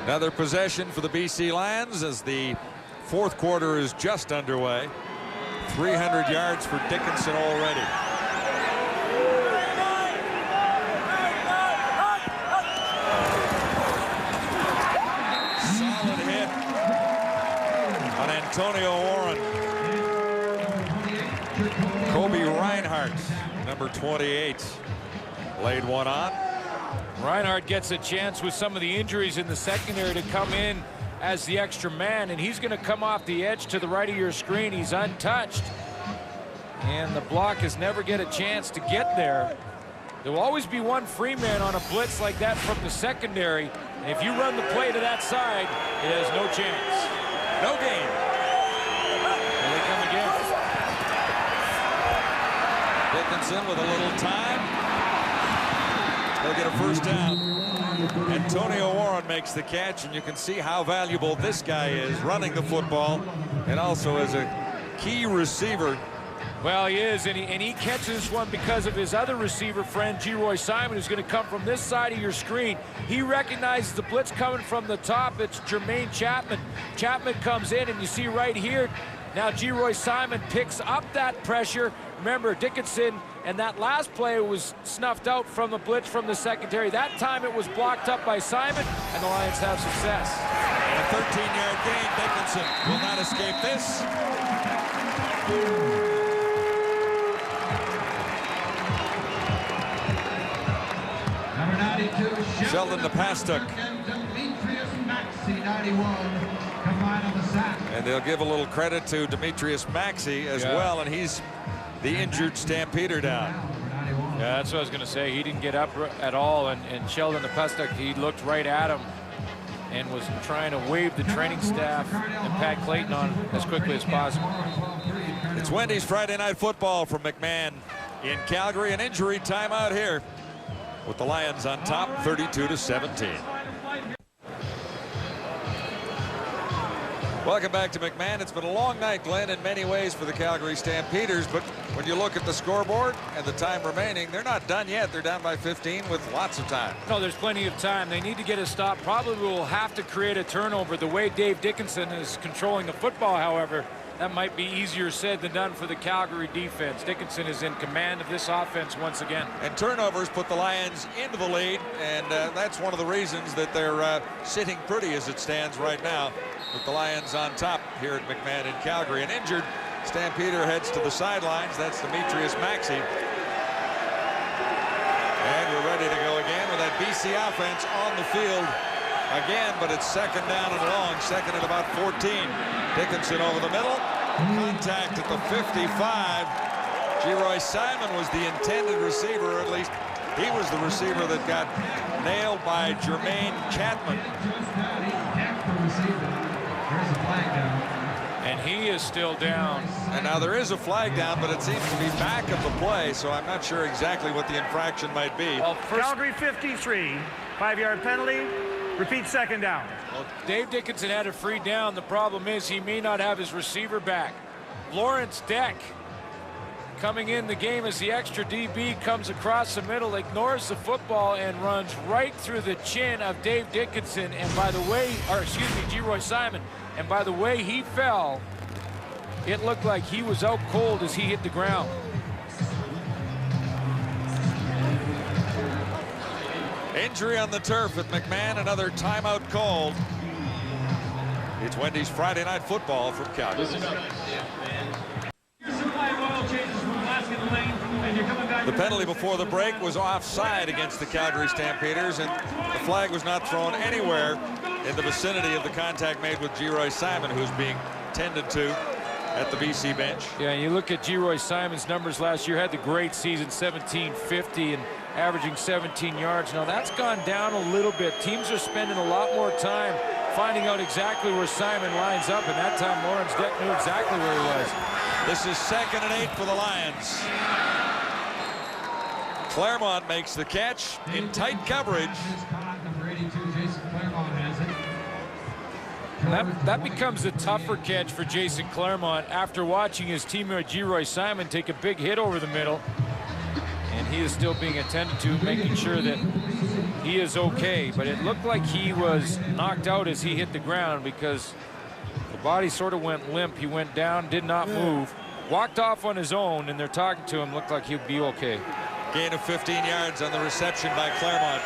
Another possession for the BC Lions as the fourth quarter is just underway. 300 yards for Dickinson already. Solid hit on Antonio Warren. Kobe Reinhardt, number 28, laid one on. Reinhardt gets a chance with some of the injuries in the secondary to come in as the extra man, and he's going to come off the edge to the right of your screen. He's untouched, and the blockers never get a chance to get there. There will always be one free man on a blitz like that from the secondary, and if you run the play to that side, it has no chance. No gain. Here they come again. Dickinson with a little time. They'll get a first down. Antonio Warren makes the catch, and you can see how valuable this guy is running the football and also as a key receiver. Well, he is, and he catches one because of his other receiver friend, Geroy Simon, who's going to come from this side of your screen. He recognizes the blitz coming from the top. It's Jermaine Chapman. Chapman comes in, and you see right here, now Geroy Simon picks up that pressure. Remember, Dickinson and that last play was snuffed out from the blitz from the secondary. That time it was blocked up by Simon, and the Lions have success. And a 13-yard gain. Dickinson will not escape this. Number 92, Sheldon Napastuk. Demetrius Maxey, 91, combined on the sack. And they'll give a little credit to Demetrius Maxey as well, and he's the injured Stampeder down. Yeah, that's what I was going to say. He didn't get up at all, and Sheldon Napastuk, he looked right at him and was trying to wave the training staff and Pat Clayton on as quickly as possible. It's Wendy's Friday Night Football from McMahon in Calgary. An injury timeout here with the Lions on top, 32-17. Welcome back to McMahon. It's been a long night, Glenn, in many ways for the Calgary Stampeders, but when you look at the scoreboard and the time remaining, they're not done yet. They're down by 15 with lots of time. No, there's plenty of time. They need to get a stop. Probably will have to create a turnover. The way Dave Dickinson is controlling the football, however, that might be easier said than done for the Calgary defense. Dickinson is in command of this offense once again. And turnovers put the Lions into the lead, and that's one of the reasons that they're sitting pretty as it stands right now, with the Lions on top here at McMahon in Calgary. An injured Stampeder heads to the sidelines. That's Demetrius Maxey. And we're ready to go again with that BC offense on the field again, but it's second down and long, second at about 14. Dickinson over the middle. Contact at the 55. Geroy Simon was the intended receiver, or at least he was the receiver that got nailed by Jermaine Chapman. And he is still down. And now there is a flag down, but it seems to be back of the play, so I'm not sure exactly what the infraction might be. Well, Calgary 53, 5-yard penalty. Repeat second down. Well, Dave Dickinson had a free down. The problem is he may not have his receiver back. Lawrence Deck coming in the game as the extra DB comes across the middle, ignores the football and runs right through the chin of Dave Dickinson. And by the way, Geroy Simon. And by the way he fell, it looked like he was out cold as he hit the ground. Injury on the turf at McMahon, another timeout called. It's Wendy's Friday Night Football from Calgary. The penalty before the break was offside against the Calgary Stampeders, and the flag was not thrown anywhere in the vicinity of the contact made with Geroy Simon, who's being tended to at the BC bench. Yeah, you look at Geroy Simon's numbers last year, had the great season, 1750 and averaging 17 yards. Now that's gone down a little bit. Teams are spending a lot more time finding out exactly where Simon lines up, and that time Lawrence Deck knew exactly where he was. This is 2nd and 8 for the Lions. Claremont makes the catch in tight coverage. That becomes a tougher catch for Jason Claremont after watching his teammate Geroy Simon take a big hit over the middle. And he is still being attended to, making sure that he is okay. But it looked like he was knocked out as he hit the ground because the body sort of went limp. He went down, did not move, walked off on his own, and they're talking to him. Looked like he'd be okay. Gain of 15 yards on the reception by Claremont.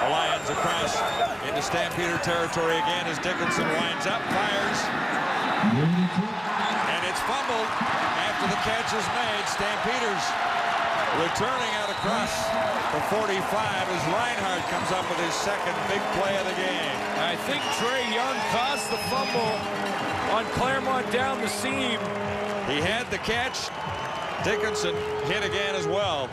The Lions across into Stampeder territory again as Dickinson winds up, fires. And it's fumbled after the catch is made. Stampeders Returning out across the 45 as Reinhardt comes up with his second big play of the game. I think Trey Young caused the fumble on Claremont down the seam. He had the catch. Dickinson hit again as well.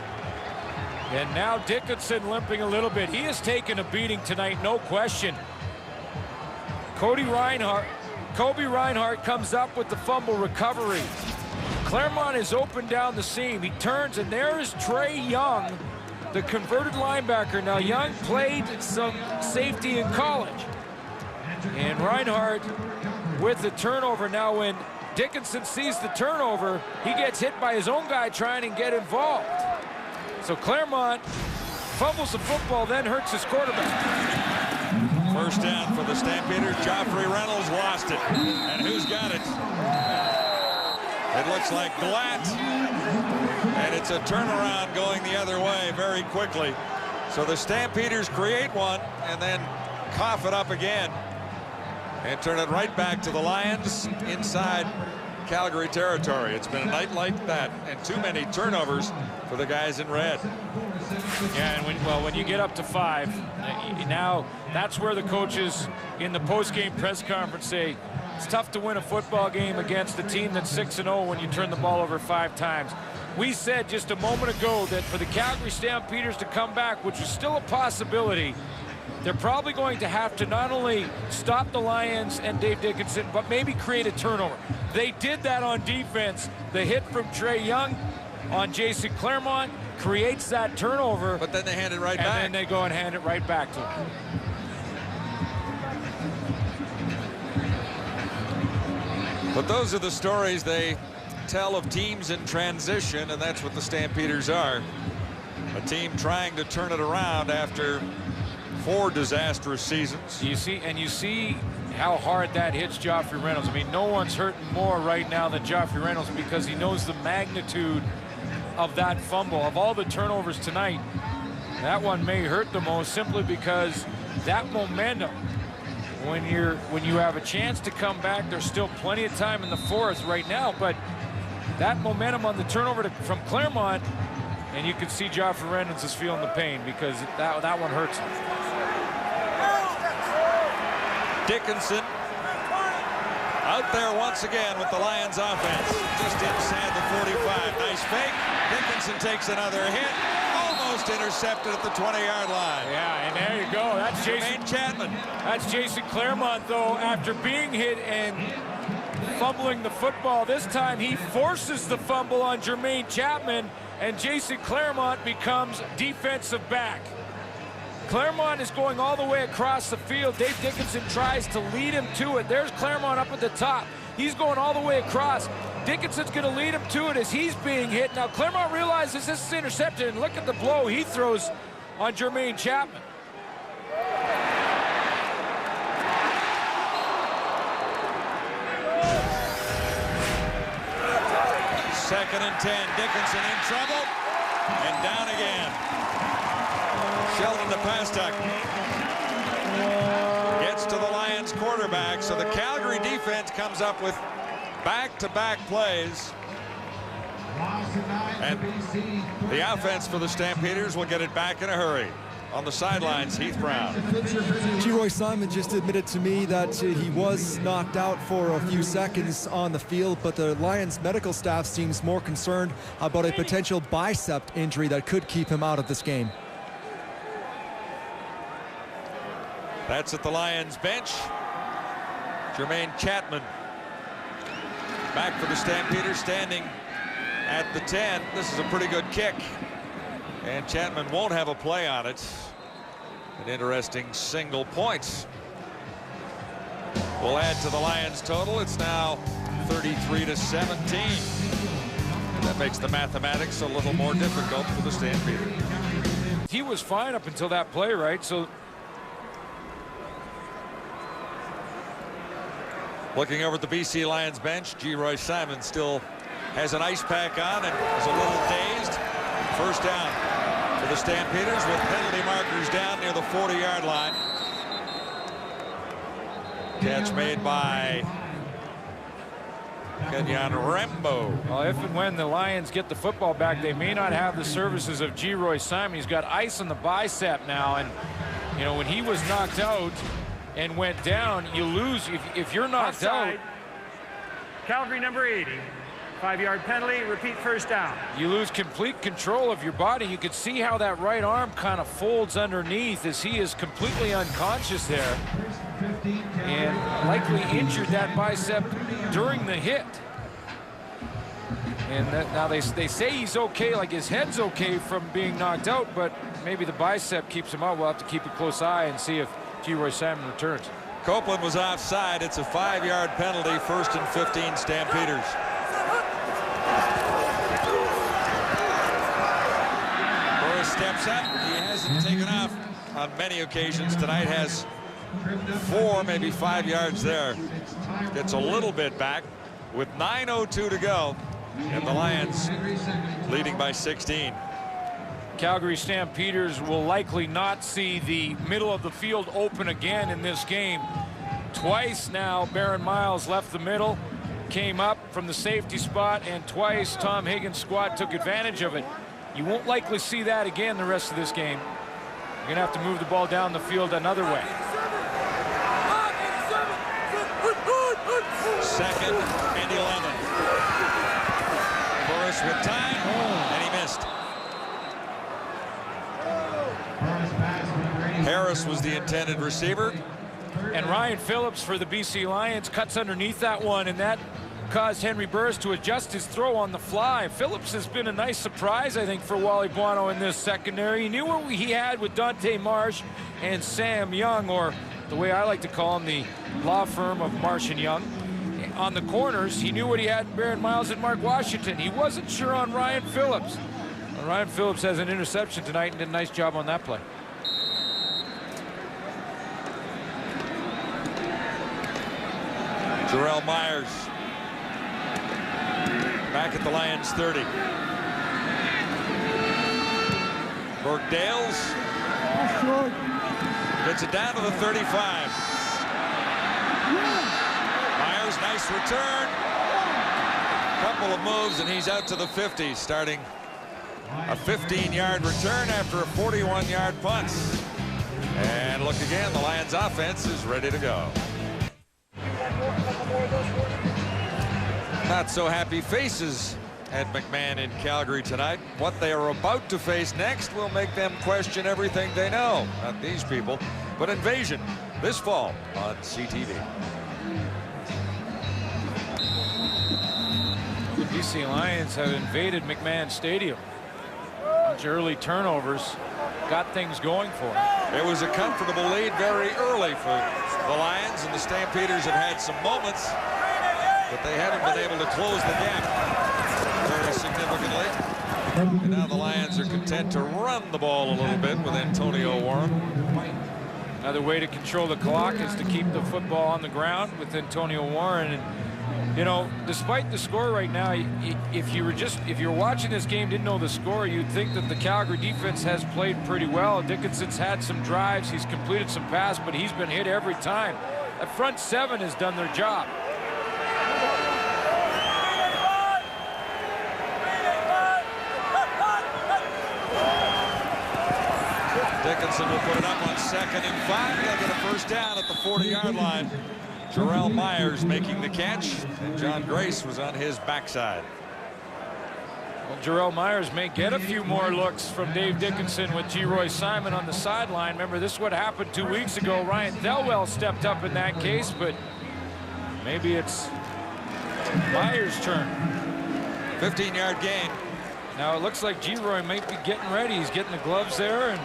And now Dickinson limping a little bit. He has taken a beating tonight, no question. Kobe Reinhardt comes up with the fumble recovery. Claremont is open down the seam. He turns, and there is Trey Young, the converted linebacker. Now, Young played some safety in college. And Reinhardt with the turnover. Now, when Dickinson sees the turnover, he gets hit by his own guy trying to get involved. So Claremont fumbles the football, then hurts his quarterback. First down for the Stampeders. Joffrey Reynolds lost it. And who's got it? It looks like Glatt. And it's a turnaround going the other way very quickly. So the Stampeders create one and then cough it up again and turn it right back to the Lions inside Calgary territory. It's been a night like that, and too many turnovers for the guys in red. Yeah, and when you get up to 5, now that's where the coaches in the post-game press conference say it's tough to win a football game against a team that's 6-0 when you turn the ball over 5 times. We said just a moment ago that for the Calgary Stampeders to come back, which is still a possibility, they're probably going to have to not only stop the Lions and Dave Dickinson, but maybe create a turnover. They did that on defense. The hit from Trey Young on Jason Claremont creates that turnover. But then they hand it right back. And then they go and hand it right back to him. But those are the stories they tell of teams in transition, and that's what the Stampeders are. A team trying to turn it around after 4 disastrous seasons. You see how hard that hits Joffrey Reynolds. I mean, no one's hurting more right now than Joffrey Reynolds because he knows the magnitude of that fumble. Of all the turnovers tonight, that one may hurt the most simply because that momentum, when you have a chance to come back, there's still plenty of time in the 4th right now, but that momentum on the turnover from Claremont, and you can see Joffrey Reynolds is feeling the pain because that one hurts him. Dickinson out there once again with the Lions offense. Just inside the 45. Nice fake. Dickinson takes another hit. Almost intercepted at the 20-yard line. Yeah, and there you go. That's Jason Chapman. That's Jason Claremont, though, after being hit and fumbling the football. This time he forces the fumble on Jermaine Chapman, and Jason Claremont becomes defensive back. Claremont is going all the way across the field. Dave Dickinson tries to lead him to it. There's Claremont up at the top. He's going all the way across. Dickinson's going to lead him to it as he's being hit. Now Claremont realizes this is intercepted, and look at the blow he throws on Jermaine Chapman. Second and 10. Dickinson in trouble and down again. Sheldon DePastek gets to the Lions quarterback, so the Calgary defense comes up with back-to-back plays. And the offense for the Stampeders will get it back in a hurry. On the sidelines, Heath Brown. G. Simon just admitted to me that he was knocked out for a few seconds on the field, but the Lions medical staff seems more concerned about a potential bicep injury that could keep him out of this game. That's at the Lions bench. Jermaine Chapman back for the Stampeders, standing at the 10. This is a pretty good kick, and Chapman won't have a play on it. An interesting single point will add to the Lions total. It's now 33-17. And that makes the mathematics a little more difficult for the Stampeders. He was fine up until that play, right? So looking over at the BC Lions bench, G. Roy Simon still has an ice pack on and is a little dazed. First down for the Stampeders with penalty markers down near the 40-yard line. Catch made by Kenyon Rambo. Well, if and when the Lions get the football back, they may not have the services of G-Roy Simon. He's got ice on the bicep now, and you know, when he was knocked out and went down, you lose. If you're knocked Offside. out, Calgary number 80. 5-yard penalty, repeat first down. you lose complete control of your body. You could see how that right arm kind of folds underneath as he is completely unconscious there, and likely injured that bicep during the hit. And now they say he's okay, like his head's okay from being knocked out, but maybe the bicep keeps him out. We'll have to keep a close eye and see if G-Roy Simon returns. Copeland was offside. It's a 5-yard penalty, 1st and 15 Stampeders. Burris steps up. He hasn't taken off on many occasions tonight. Has 4, maybe 5 yards there. Gets a little bit back with 9:02 to go. And the Lions leading by 16. Calgary Stampeders will likely not see the middle of the field open again in this game. Twice now Baron Miles left the middle, came up from the safety spot, and twice Tom Higgins' squad took advantage of it. You won't likely see that again the rest of this game. You're gonna have to move the ball down the field another way. 2nd and 11. Burris with time, and he missed. Harris was the intended receiver. And Ryan Phillips for the BC Lions cuts underneath that one, and that caused Henry Burris to adjust his throw on the fly. Phillips has been a nice surprise, I think, for Wally Buono in this secondary. He knew what he had with Dante Marsh and Sam Young, or the way I like to call him, the law firm of Marsh and Young. On the corners, he knew what he had in Baron Miles and Mark Washington. He wasn't sure on Ryan Phillips. Well, Ryan Phillips has an interception tonight and did a nice job on that play. Jarrell Myers back at the Lions 30. Burke Dales gets it down to the 35. Myers, nice return. Couple of moves and he's out to the 50, starting a 15-yard return after a 41-yard punt. And look again, the Lions offense is ready to go. Not so happy faces at McMahon in Calgary tonight. What they are about to face next will make them question everything they know. Not these people, but Invasion this fall on CTV. The BC Lions have invaded McMahon Stadium. Bunch of early turnovers got things going for them. It was a comfortable lead very early for the Lions, and the Stampeders have had some moments, but they haven't been able to close the gap very significantly. And now the Lions are content to run the ball a little bit with Antonio Warren. Another way to control the clock is to keep the football on the ground with Antonio Warren. And you know, despite the score right now, if you're watching this game, didn't know the score, you'd think that the Calgary defense has played pretty well. Dickinson's had some drives, he's completed some passes, but he's been hit every time. That front seven has done their job. Dickinson will put it up on 2nd and 5. They'll get a first down at the 40-yard line. Jarrell Myers making the catch, and John Grace was on his backside. Well, Jarrell Myers may get a few more looks from Dave Dickinson with G-Roy Simon on the sideline. Remember, this is what happened 2 weeks ago. Ryan Thelwell stepped up in that case, but maybe it's Myers' turn. 15-yard gain. Now it looks like G-Roy might be getting ready. He's getting the gloves there and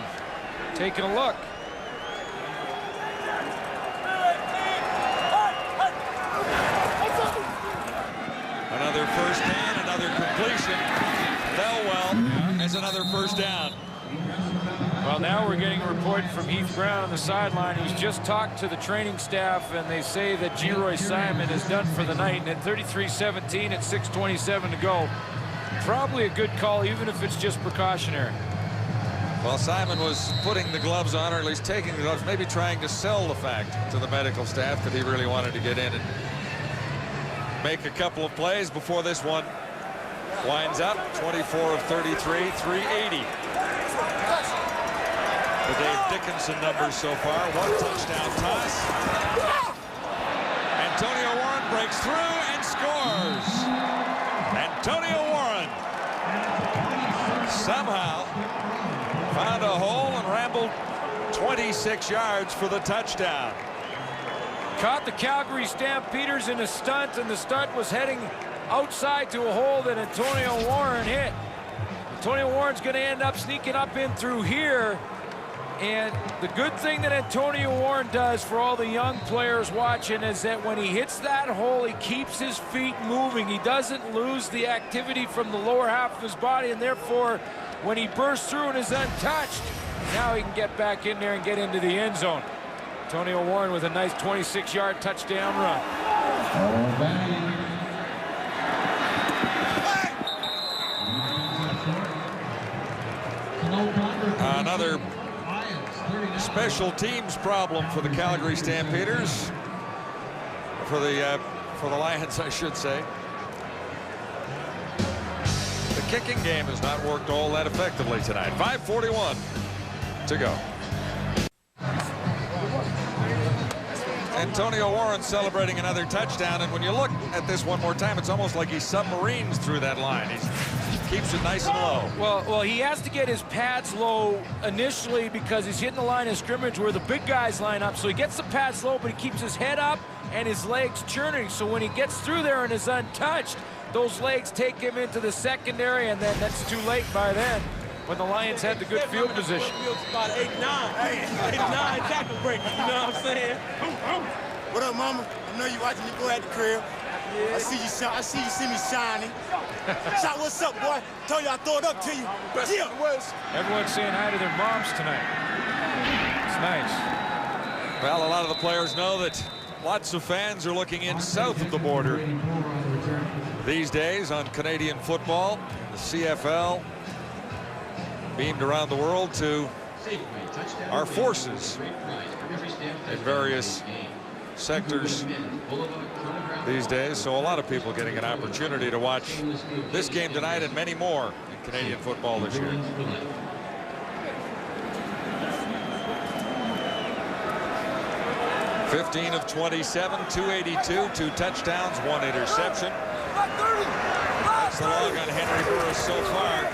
taking a look. Another first down, another completion. Thelwell has another first down. Well, now we're getting a report from Heath Brown on the sideline. He's just talked to the training staff, and they say that G-Roy Simon is done for the night. And at 33-17 at 6:27 to go, probably a good call, even if it's just precautionary. Well, Simon was putting the gloves on, or at least taking the gloves, maybe trying to sell the fact to the medical staff that he really wanted to get in and make a couple of plays before this one winds up. 24 of 33, 380. The Dave Dickinson numbers so far. 1 touchdown toss. Antonio Warren breaks through and scores. Antonio Warren somehow found a hole and rambled 26 yards for the touchdown. Caught the Calgary Stampeders in a stunt, and the stunt was heading outside to a hole that Antonio Warren hit. Antonio Warren's going to end up sneaking up in through here. And the good thing that Antonio Warren does for all the young players watching is that when he hits that hole, he keeps his feet moving. He doesn't lose the activity from the lower half of his body, and therefore, when he bursts through and is untouched, now he can get back in there and get into the end zone. Antonio Warren with a nice 26-yard touchdown run. Another special teams problem for the Calgary Stampeders. For the Lions, I should say. The kicking game has not worked all that effectively tonight. 5:41 to go. Antonio Warren celebrating another touchdown, and when you look at this one more time, it's almost like he submarines through that line. He keeps it nice and low. Well, he has to get his pads low initially because he's hitting the line of scrimmage where the big guys line up. So he gets the pads low, but he keeps his head up and his legs churning. So when he gets through there and is untouched, those legs take him into the secondary, and then that's too late by then when the Lions had the good field position. About 8-9 tackle break, you know what I'm saying? What up, mama? I know you watching me go at the crib. I see you see me shining. Shot, what's up, boy? Told you I throw it up to you. Yeah. Everyone's saying hi to their moms tonight. It's nice. Well, a lot of the players know that lots of fans are looking in south of the border these days on Canadian football. The CFL beamed around the world to our forces in various sectors these days. So a lot of people getting an opportunity to watch this game tonight and many more in Canadian football this year. (15 of 27, 282, 2 touchdowns, 1 interception. That's the log on Henry Burris so far.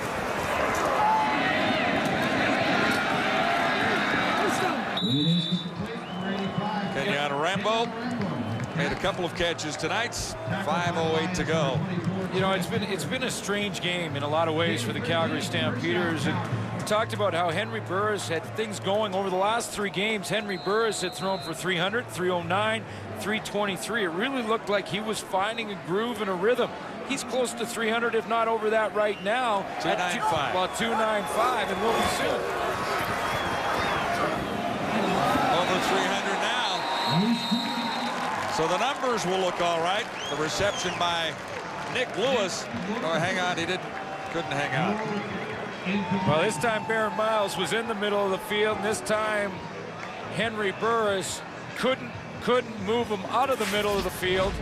Kenyon Rambo made a couple of catches tonight. 5:08 to go. You know, it's been a strange game in a lot of ways for the Calgary Stampeders. And we talked about how Henry Burris had things going over the last 3 games. Henry Burris had thrown for 300, 309, 323. It really looked like he was finding a groove and a rhythm. He's close to 300, if not over that right now. 295. Well, 295, and will be soon. Over 300 now. So the numbers will look all right. The reception by Nick Lewis. Oh, hang on, couldn't hang out. Well, this time Baron Miles was in the middle of the field, and this time Henry Burris couldn't move him out of the middle of the field,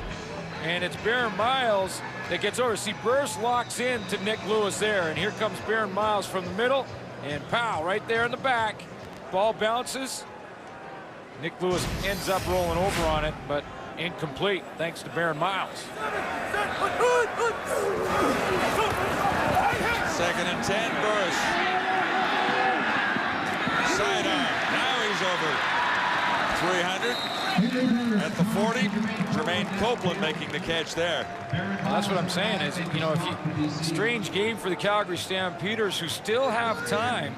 and it's Baron Miles that gets over. See, Burris locks in to Nick Lewis there, and here comes Baron Miles from the middle, and pow, right there in the back. Ball bounces. Nick Lewis ends up rolling over on it, but incomplete thanks to Baron Miles. 2nd and 10, Burris. Sidearm. Now he's over 300. At the 40, Jermaine Copeland making the catch there. Well, that's what I'm saying is, you know, strange game for the Calgary Stampeders, who still have time.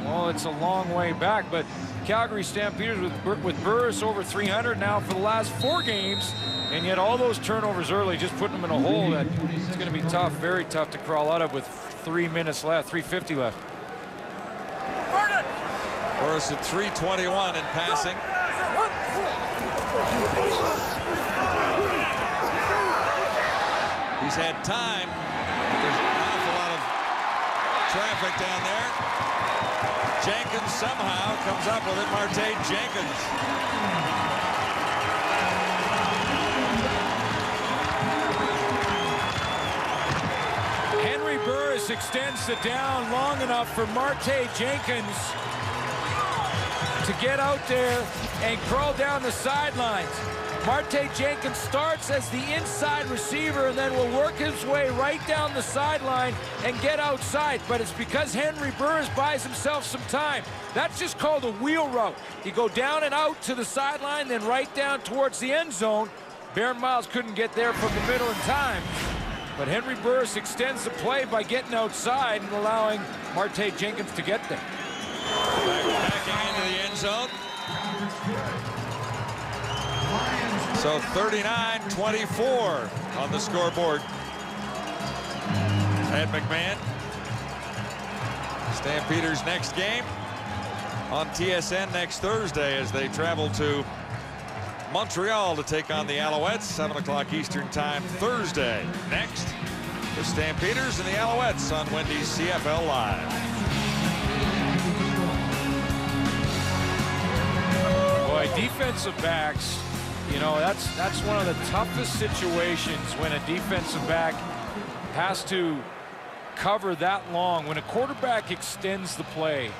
Well, it's a long way back, but Calgary Stampeders with Burris over 300 now for the last 4 games, and yet all those turnovers early just putting them in a hole that it's going to be tough, very tough to crawl out of with 3 minutes left, 3:50 left. Burris at 321 in passing. He's had time, but there's an awful lot of traffic down there. Jenkins somehow comes up with it. Marte Jenkins. Burris extends the down long enough for Marte Jenkins to get out there and crawl down the sidelines. Marte Jenkins starts as the inside receiver and then will work his way right down the sideline and get outside. But it's because Henry Burris buys himself some time. That's just called a wheel route. You go down and out to the sideline, then right down towards the end zone. Baron Miles couldn't get there from the middle in time. But Henry Burris extends the play by getting outside and allowing Marte Jenkins to get there. Backing into the end zone. So 39-24 on the scoreboard. Ed McMahon. Stampeders' next game on TSN next Thursday as they travel to Montreal to take on the Alouettes, 7 o'clock Eastern Time Thursday. Next, the Stampeders and the Alouettes on Wendy's CFL Live. Boy, defensive backs, you know, that's one of the toughest situations when a defensive back has to cover that long. When a quarterback extends the play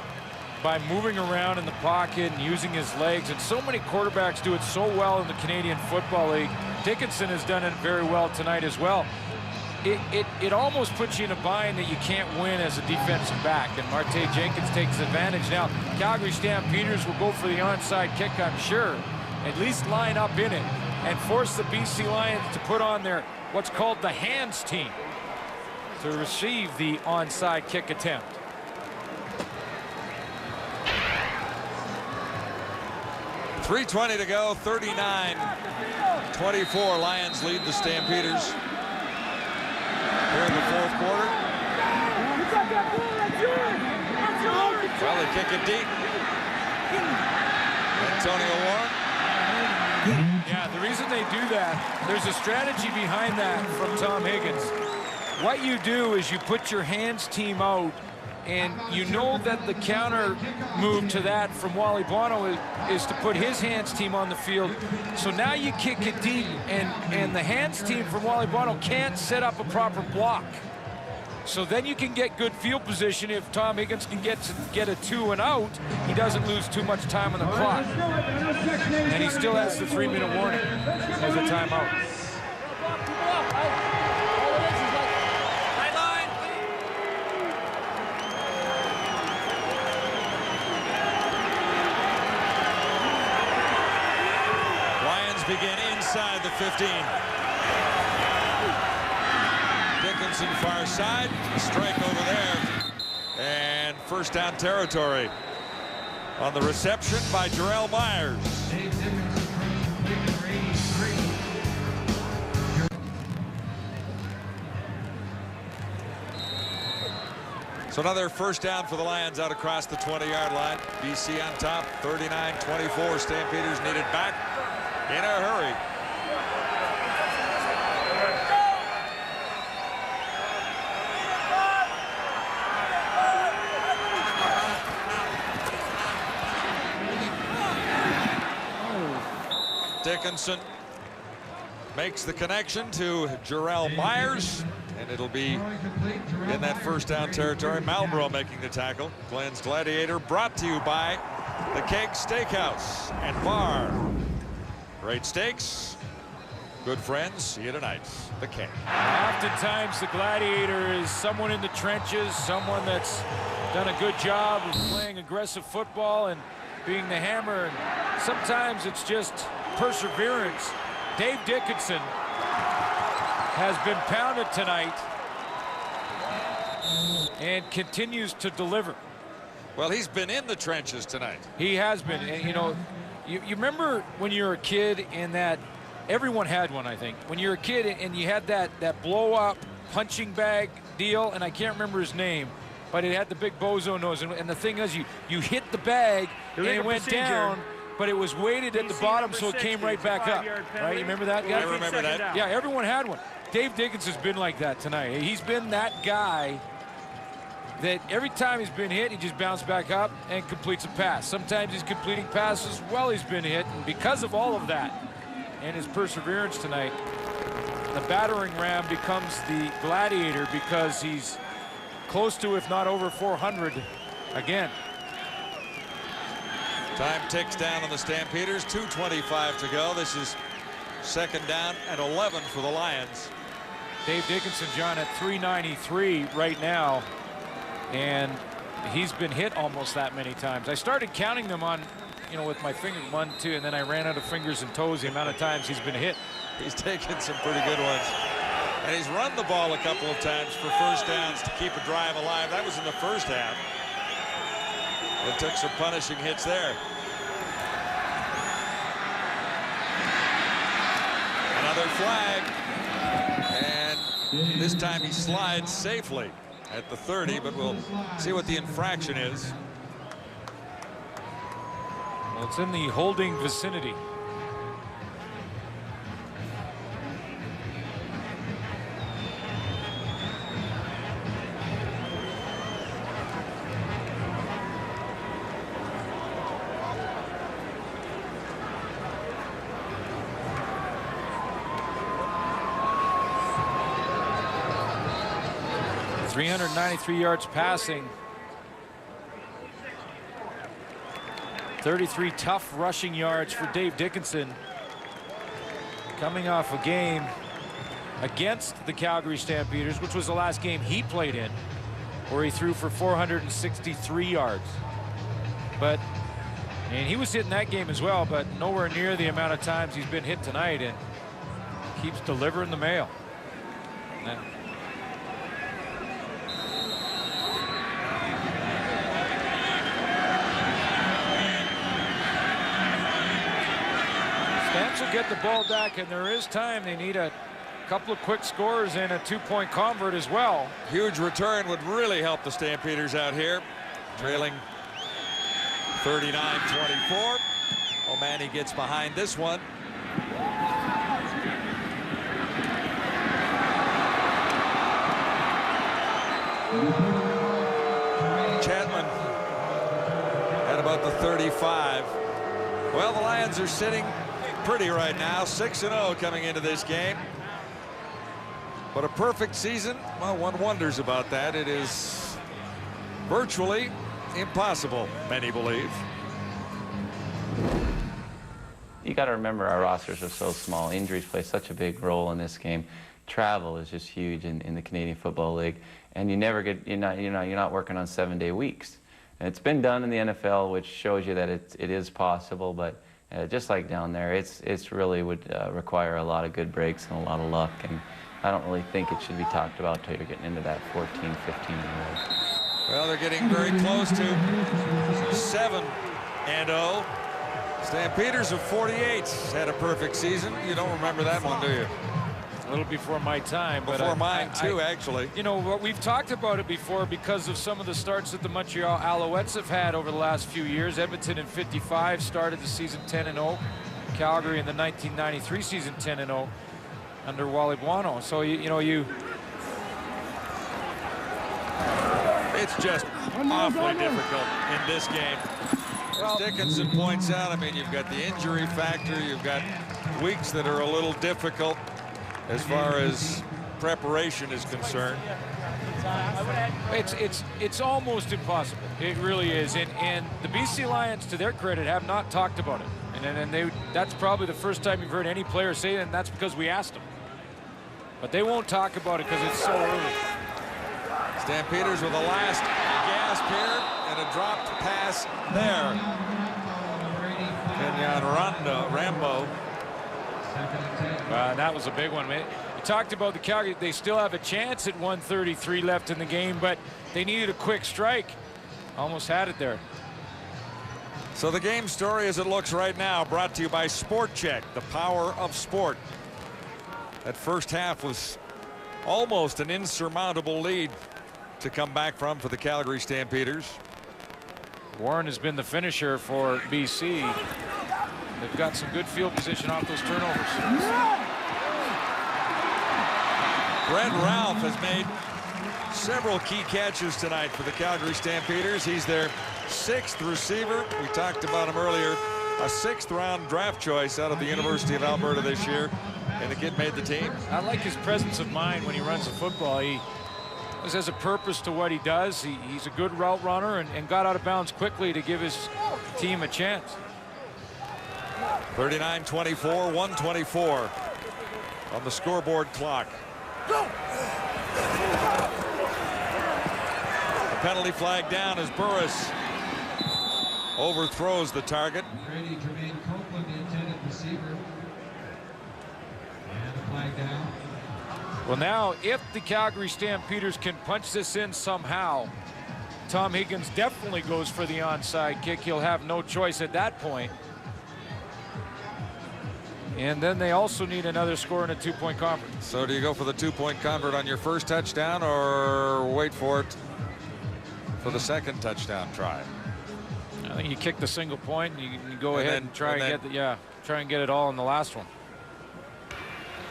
by moving around in the pocket and using his legs, and so many quarterbacks do it so well in the Canadian Football League. Dickinson has done it very well tonight as well. It almost puts you in a bind that you can't win as a defensive back, and Marte Jenkins takes advantage. Now, Calgary Stampeders will go for the onside kick, I'm sure. At least line up in it and force the BC Lions to put on their what's called the hands team to receive the onside kick attempt. .320 to go, 39-24. Lions lead the Stampeders here in the fourth quarter. Well, they kick it deep. Antonio Warren. Yeah, the reason they do that, there's a strategy behind that from Tom Higgins. What you do is you put your hands team out, and you know that the counter move to that from Wally Bono is to put his hands team on the field. So now you kick it deep, and the hands team from Wally Bono can't set up a proper block. So then you can get good field position. If Tom Higgins can get a 2 and out, he doesn't lose too much time on the clock. And he still has the 3-minute warning as a timeout. Begin inside the 15. Dickinson far side, strike over there, and first down territory on the reception by Jarrell Myers. So another first down for the Lions out across the 20-yard line. BC on top, 39-24. Stampeders needed back in a hurry. Dickinson makes the connection to Jarrell Myers, and it'll be in that first down territory. Malbrough making the tackle. Glenn's Gladiator brought to you by the Keg Steakhouse and Bar. Great steaks, good friends. See you tonight. The Keg. Oftentimes the Gladiator is someone in the trenches, someone that's done a good job of playing aggressive football and being the hammer. And sometimes it's just perseverance. Dave Dickinson has been pounded tonight and continues to deliver. Well, he's been in the trenches tonight. He has been. And, you know, you remember when you were a kid and that everyone had one, I think. When you were a kid and you had that blow-up punching bag deal, and I can't remember his name, but it had the big bozo nose. And the thing is, you hit the bag and it went down, but it was weighted at the bottom, so it came right back up. Right? You remember that guy? I remember that. Yeah, everyone had one. Dave Dickens has been like that tonight. He's been that guy that every time he's been hit, he just bounced back up and completes a pass. Sometimes he's completing passes while he's been hit, and because of all of that and his perseverance tonight, the battering ram becomes the Gladiator because he's close to, if not over 400 again. Time ticks down on the Stampeders. 2:25 to go. This is second down and 11 for the Lions. Dave Dickinson, John, at 393 right now, and he's been hit almost that many times. I started counting them on, with my finger, 1, 2, and then I ran out of fingers and toes the amount of times he's been hit. He's taken some pretty good ones. And he's run the ball a couple of times for first downs to keep a drive alive. That was in the first half. It took some punishing hits there. Another flag. And this time he slides safely at the 30, but we'll see what the infraction is. Well, it's in the holding vicinity. .393 yards passing. 33 tough rushing yards for Dave Dickinson. Coming off a game against the Calgary Stampeders, which was the last game he played in, where he threw for 463 yards. And he was hit in that game as well, but nowhere near the amount of times he's been hit tonight, and keeps delivering the mail. Stamps will get the ball back, and there is time. They need a couple of quick scores and a 2-point convert as well. Huge return would really help the Stampeders out here. Trailing 39-24. O'Mahony gets behind this one. Chapman at about the 35. Well, the Lions are sitting pretty right now, 6-0 coming into this game. But a perfect season, well, one wonders about that. It is virtually impossible, many believe. You got to remember, our rosters are so small. Injuries play such a big role in this game. Travel is just huge in the Canadian Football League, and you're not working on 7-day weeks. And it's been done in the NFL, which shows you that it is possible, but just like down there, it's really would require a lot of good breaks and a lot of luck, and I don't really think it should be talked about till you're getting into that 14, 15-year-old. Well, they're getting very close to 7-0. Stampeders of 48 had a perfect season. You don't remember that one, do you? A little before my time. Before mine, too, actually. You know, we've talked about it before because of some of the starts that the Montreal Alouettes have had over the last few years. Edmonton in 55 started the season 10-0. Calgary in the 1993 season 10-0 under Wally Buono. So, it's just awfully difficult in this game. As Dickinson points out, I mean, you've got the injury factor. You've got weeks that are a little difficult as far as preparation is concerned. It's almost impossible. It really is. And the BC Lions, to their credit, have not talked about it. And that's probably the first time you've heard any player say it, and that's because we asked them. But they won't talk about it because it's so early. Stampeders with a last gasp here and a dropped pass there. Kenyon Rambo. That was a big one, man. You talked about the Calgary. They still have a chance at 1:33 left in the game, but they needed a quick strike. Almost had it there. So the game story as it looks right now, brought to you by Sport Check, the power of sport. That first half was almost an insurmountable lead to come back from for the Calgary Stampeders. Warren has been the finisher for BC. They've got some good field position off those turnovers. Brent Ralph has made several key catches tonight for the Calgary Stampeders. He's their 6th receiver. We talked about him earlier. A 6th-round draft choice out of the University of Alberta this year, and the kid made the team. I like his presence of mind when he runs the football. This has a purpose to what he does. He's a good route runner and got out of bounds quickly to give his team a chance. 39-24, 1:24 on the scoreboard clock. The penalty flag down as Burris overthrows the target. Brady Jermaine Copeland, the intended receiver. And the flag down. Well, now, if the Calgary Stampeders can punch this in somehow, Tom Higgins definitely goes for the onside kick. He'll have no choice at that point. And then they also need another score in a two-point convert. So do you go for the two-point convert on your first touchdown or wait for it for the second touchdown try? I think you kick the single point and you go ahead and try and get it all in the last one.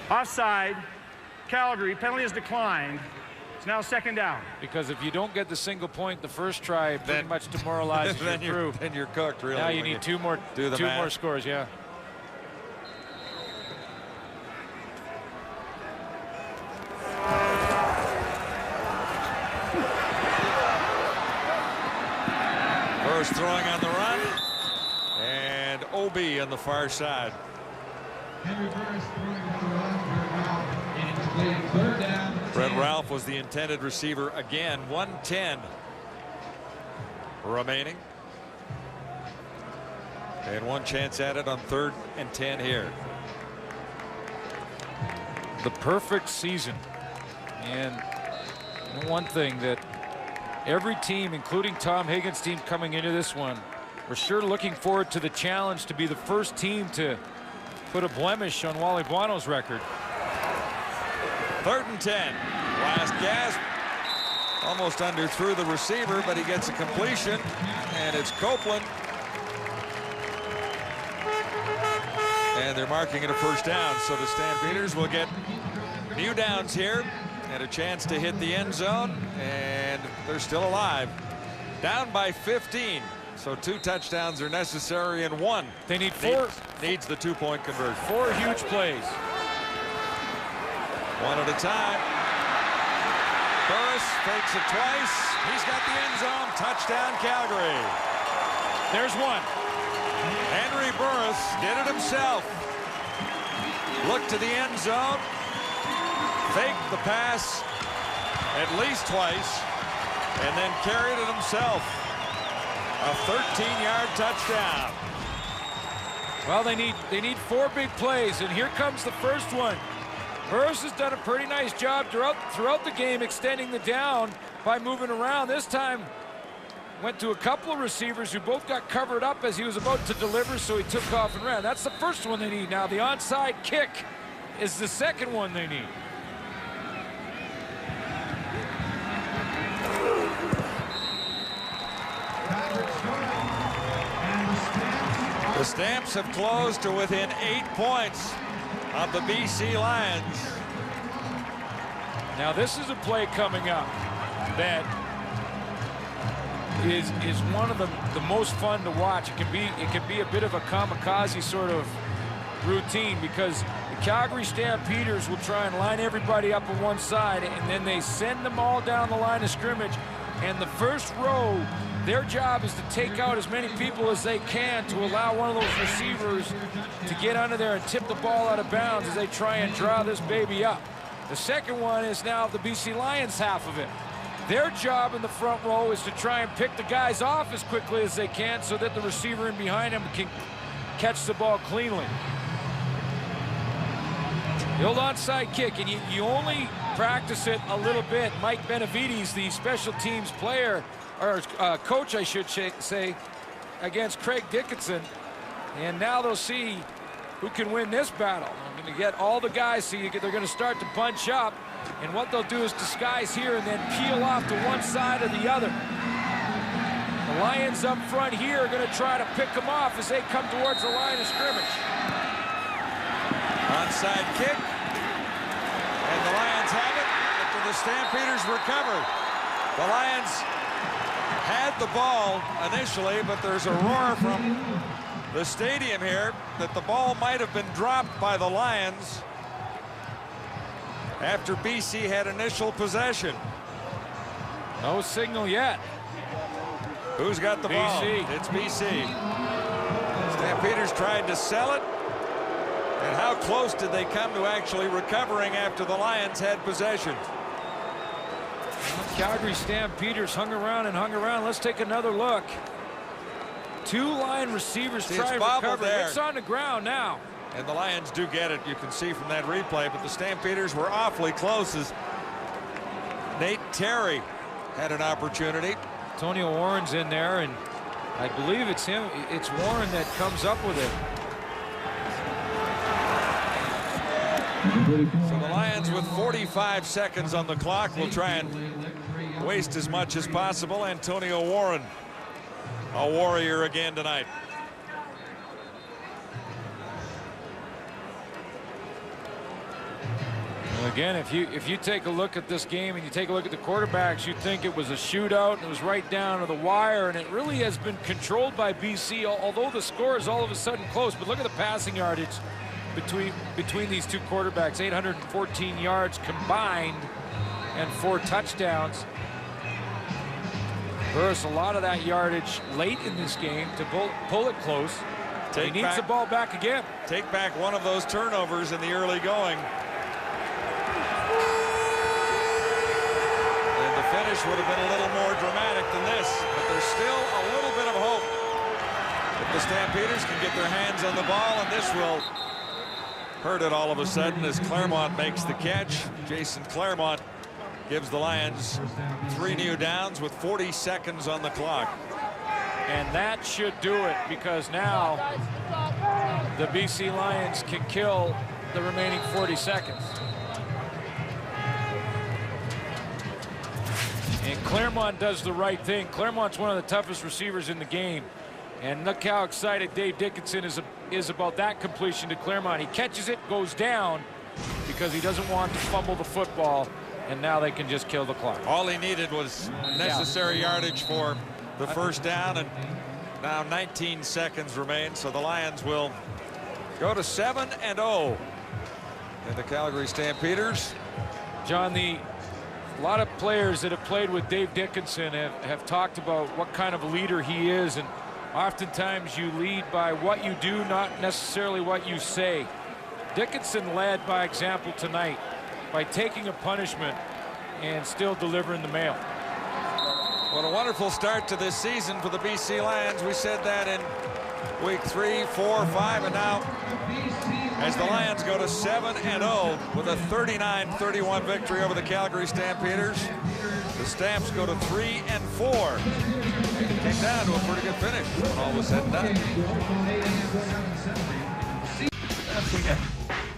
Offside. Calgary. Penalty is declined. It's now second down. Because if you don't get the single point the first try, it pretty much demoralizes your crew. Then you're cooked, really. Now you need two more scores, yeah. Burris throwing on the run, and OB on the far side. Henry Burris throwing on the run. Third down. Brett Ralph was the intended receiver again. 1:10 remaining. And one chance at it on 3rd and 10 here. The perfect season. And one thing that every team, including Tom Higgins' team coming into this one, we're sure looking forward to the challenge to be the first team to put a blemish on Wally Buono's record. 3rd and 10. Last gasp. Almost underthrew the receiver, but he gets a completion, and it's Copeland. And they're marking it a first down, so the Stampeders will get new downs here and a chance to hit the end zone, and they're still alive. Down by 15, so 2 touchdowns are necessary, and one they need needs the 2-point conversion. 4 huge plays. One at a time. Burris fakes it twice. He's got the end zone. Touchdown, Calgary. There's one. Henry Burris did it himself. Looked to the end zone. Faked the pass at least twice. And then carried it himself. A 13-yard touchdown. Well, they need 4 big plays, and here comes the first one. Burris has done a pretty nice job throughout the game extending the down by moving around. This time went to a couple of receivers who both got covered up as he was about to deliver, so he took off and ran. That's the first one they need. Now the onside kick is the second one they need. The Stamps have closed to within 8 points of the BC Lions. Now this is a play coming up that is one of the most fun to watch. It can be a bit of a kamikaze sort of routine, because the Calgary Stampeders will try and line everybody up on one side, and then they send them all down the line of scrimmage, and the first row, their job is to take out as many people as they can to allow one of those receivers to get under there and tip the ball out of bounds as they try and draw this baby up. The second one is now the BC Lions half of it. Their job in the front row is to try and pick the guys off as quickly as they can so that the receiver in behind them can catch the ball cleanly. The old onside kick, and you only practice it a little bit. Mike Benavides, the special teams player, or coach, I should say, against Craig Dickinson. And now they'll see who can win this battle. I'm going to get all the guys, so they're going to start to bunch up. And what they'll do is disguise here and then peel off to one side or the other. The Lions up front here are going to try to pick them off as they come towards the line of scrimmage. Onside kick. And the Lions have it after the Stampeders recovered. The Lions had the ball initially, but there's a roar from the stadium here that the ball might have been dropped by the Lions after BC had initial possession. No signal yet. Who's got the ball? BC. It's BC. Stampeders tried to sell it. And how close did they come to actually recovering after the Lions had possession? Calgary Stampeders hung around and hung around. Let's take another look. Two line receivers try to recover. It's on the ground now. And the Lions do get it. You can see from that replay, but the Stampeders were awfully close as Nate Terry had an opportunity. Antonio Warren's in there, and I believe it's him. It's Warren that comes up with it. So the Lions, with 45 seconds on the clock, will try and waste as much as possible. Antonio Warren, a warrior again tonight. Again, if you take a look at this game and you take a look at the quarterbacks, you'd think it was a shootout and it was right down to the wire, and it really has been controlled by BC, although the score is all of a sudden close. But look at the passing yardage between these two quarterbacks, 814 yards combined and 4 touchdowns. Versus a lot of that yardage late in this game to pull it close. He needs the ball back again. Take back one of those turnovers in the early going. Finish would have been a little more dramatic than this, but there's still a little bit of hope if the Stampeders can get their hands on the ball, and this will hurt it all of a sudden as Claremont makes the catch. Jason Claremont gives the Lions 3 new downs with 40 seconds on the clock. And that should do it, because now the BC Lions can kill the remaining 40 seconds. And Claremont does the right thing. Claremont's one of the toughest receivers in the game. And look how excited Dave Dickinson is about that completion to Claremont. He catches it, goes down, because he doesn't want to fumble the football. And now they can just kill the clock. All he needed was necessary yardage for the first down, and now 19 seconds remain. So the Lions will go to 7-0. And the Calgary Stampeders. John, a lot of players that have played with Dave Dickinson have talked about what kind of a leader he is, and oftentimes you lead by what you do, not necessarily what you say. Dickinson led by example tonight by taking a punishment and still delivering the mail. What a wonderful start to this season for the BC Lions. We said that in week 3, 4, 5, and now as the Lions go to 7-0 with a 39-31 victory over the Calgary Stampeders. The Stamps go to 3-4. Came down to a pretty good finish when all was said and done.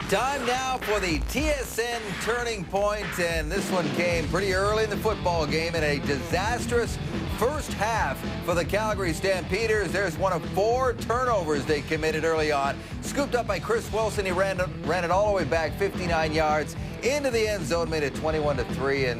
Time now for the TSN Turning Point, and this one came pretty early in the football game in a disastrous first half for the Calgary Stampeders. There's one of 4 turnovers they committed early on. Scooped up by Chris Wilson. He ran it all the way back 59 yards into the end zone, made it 21-3. And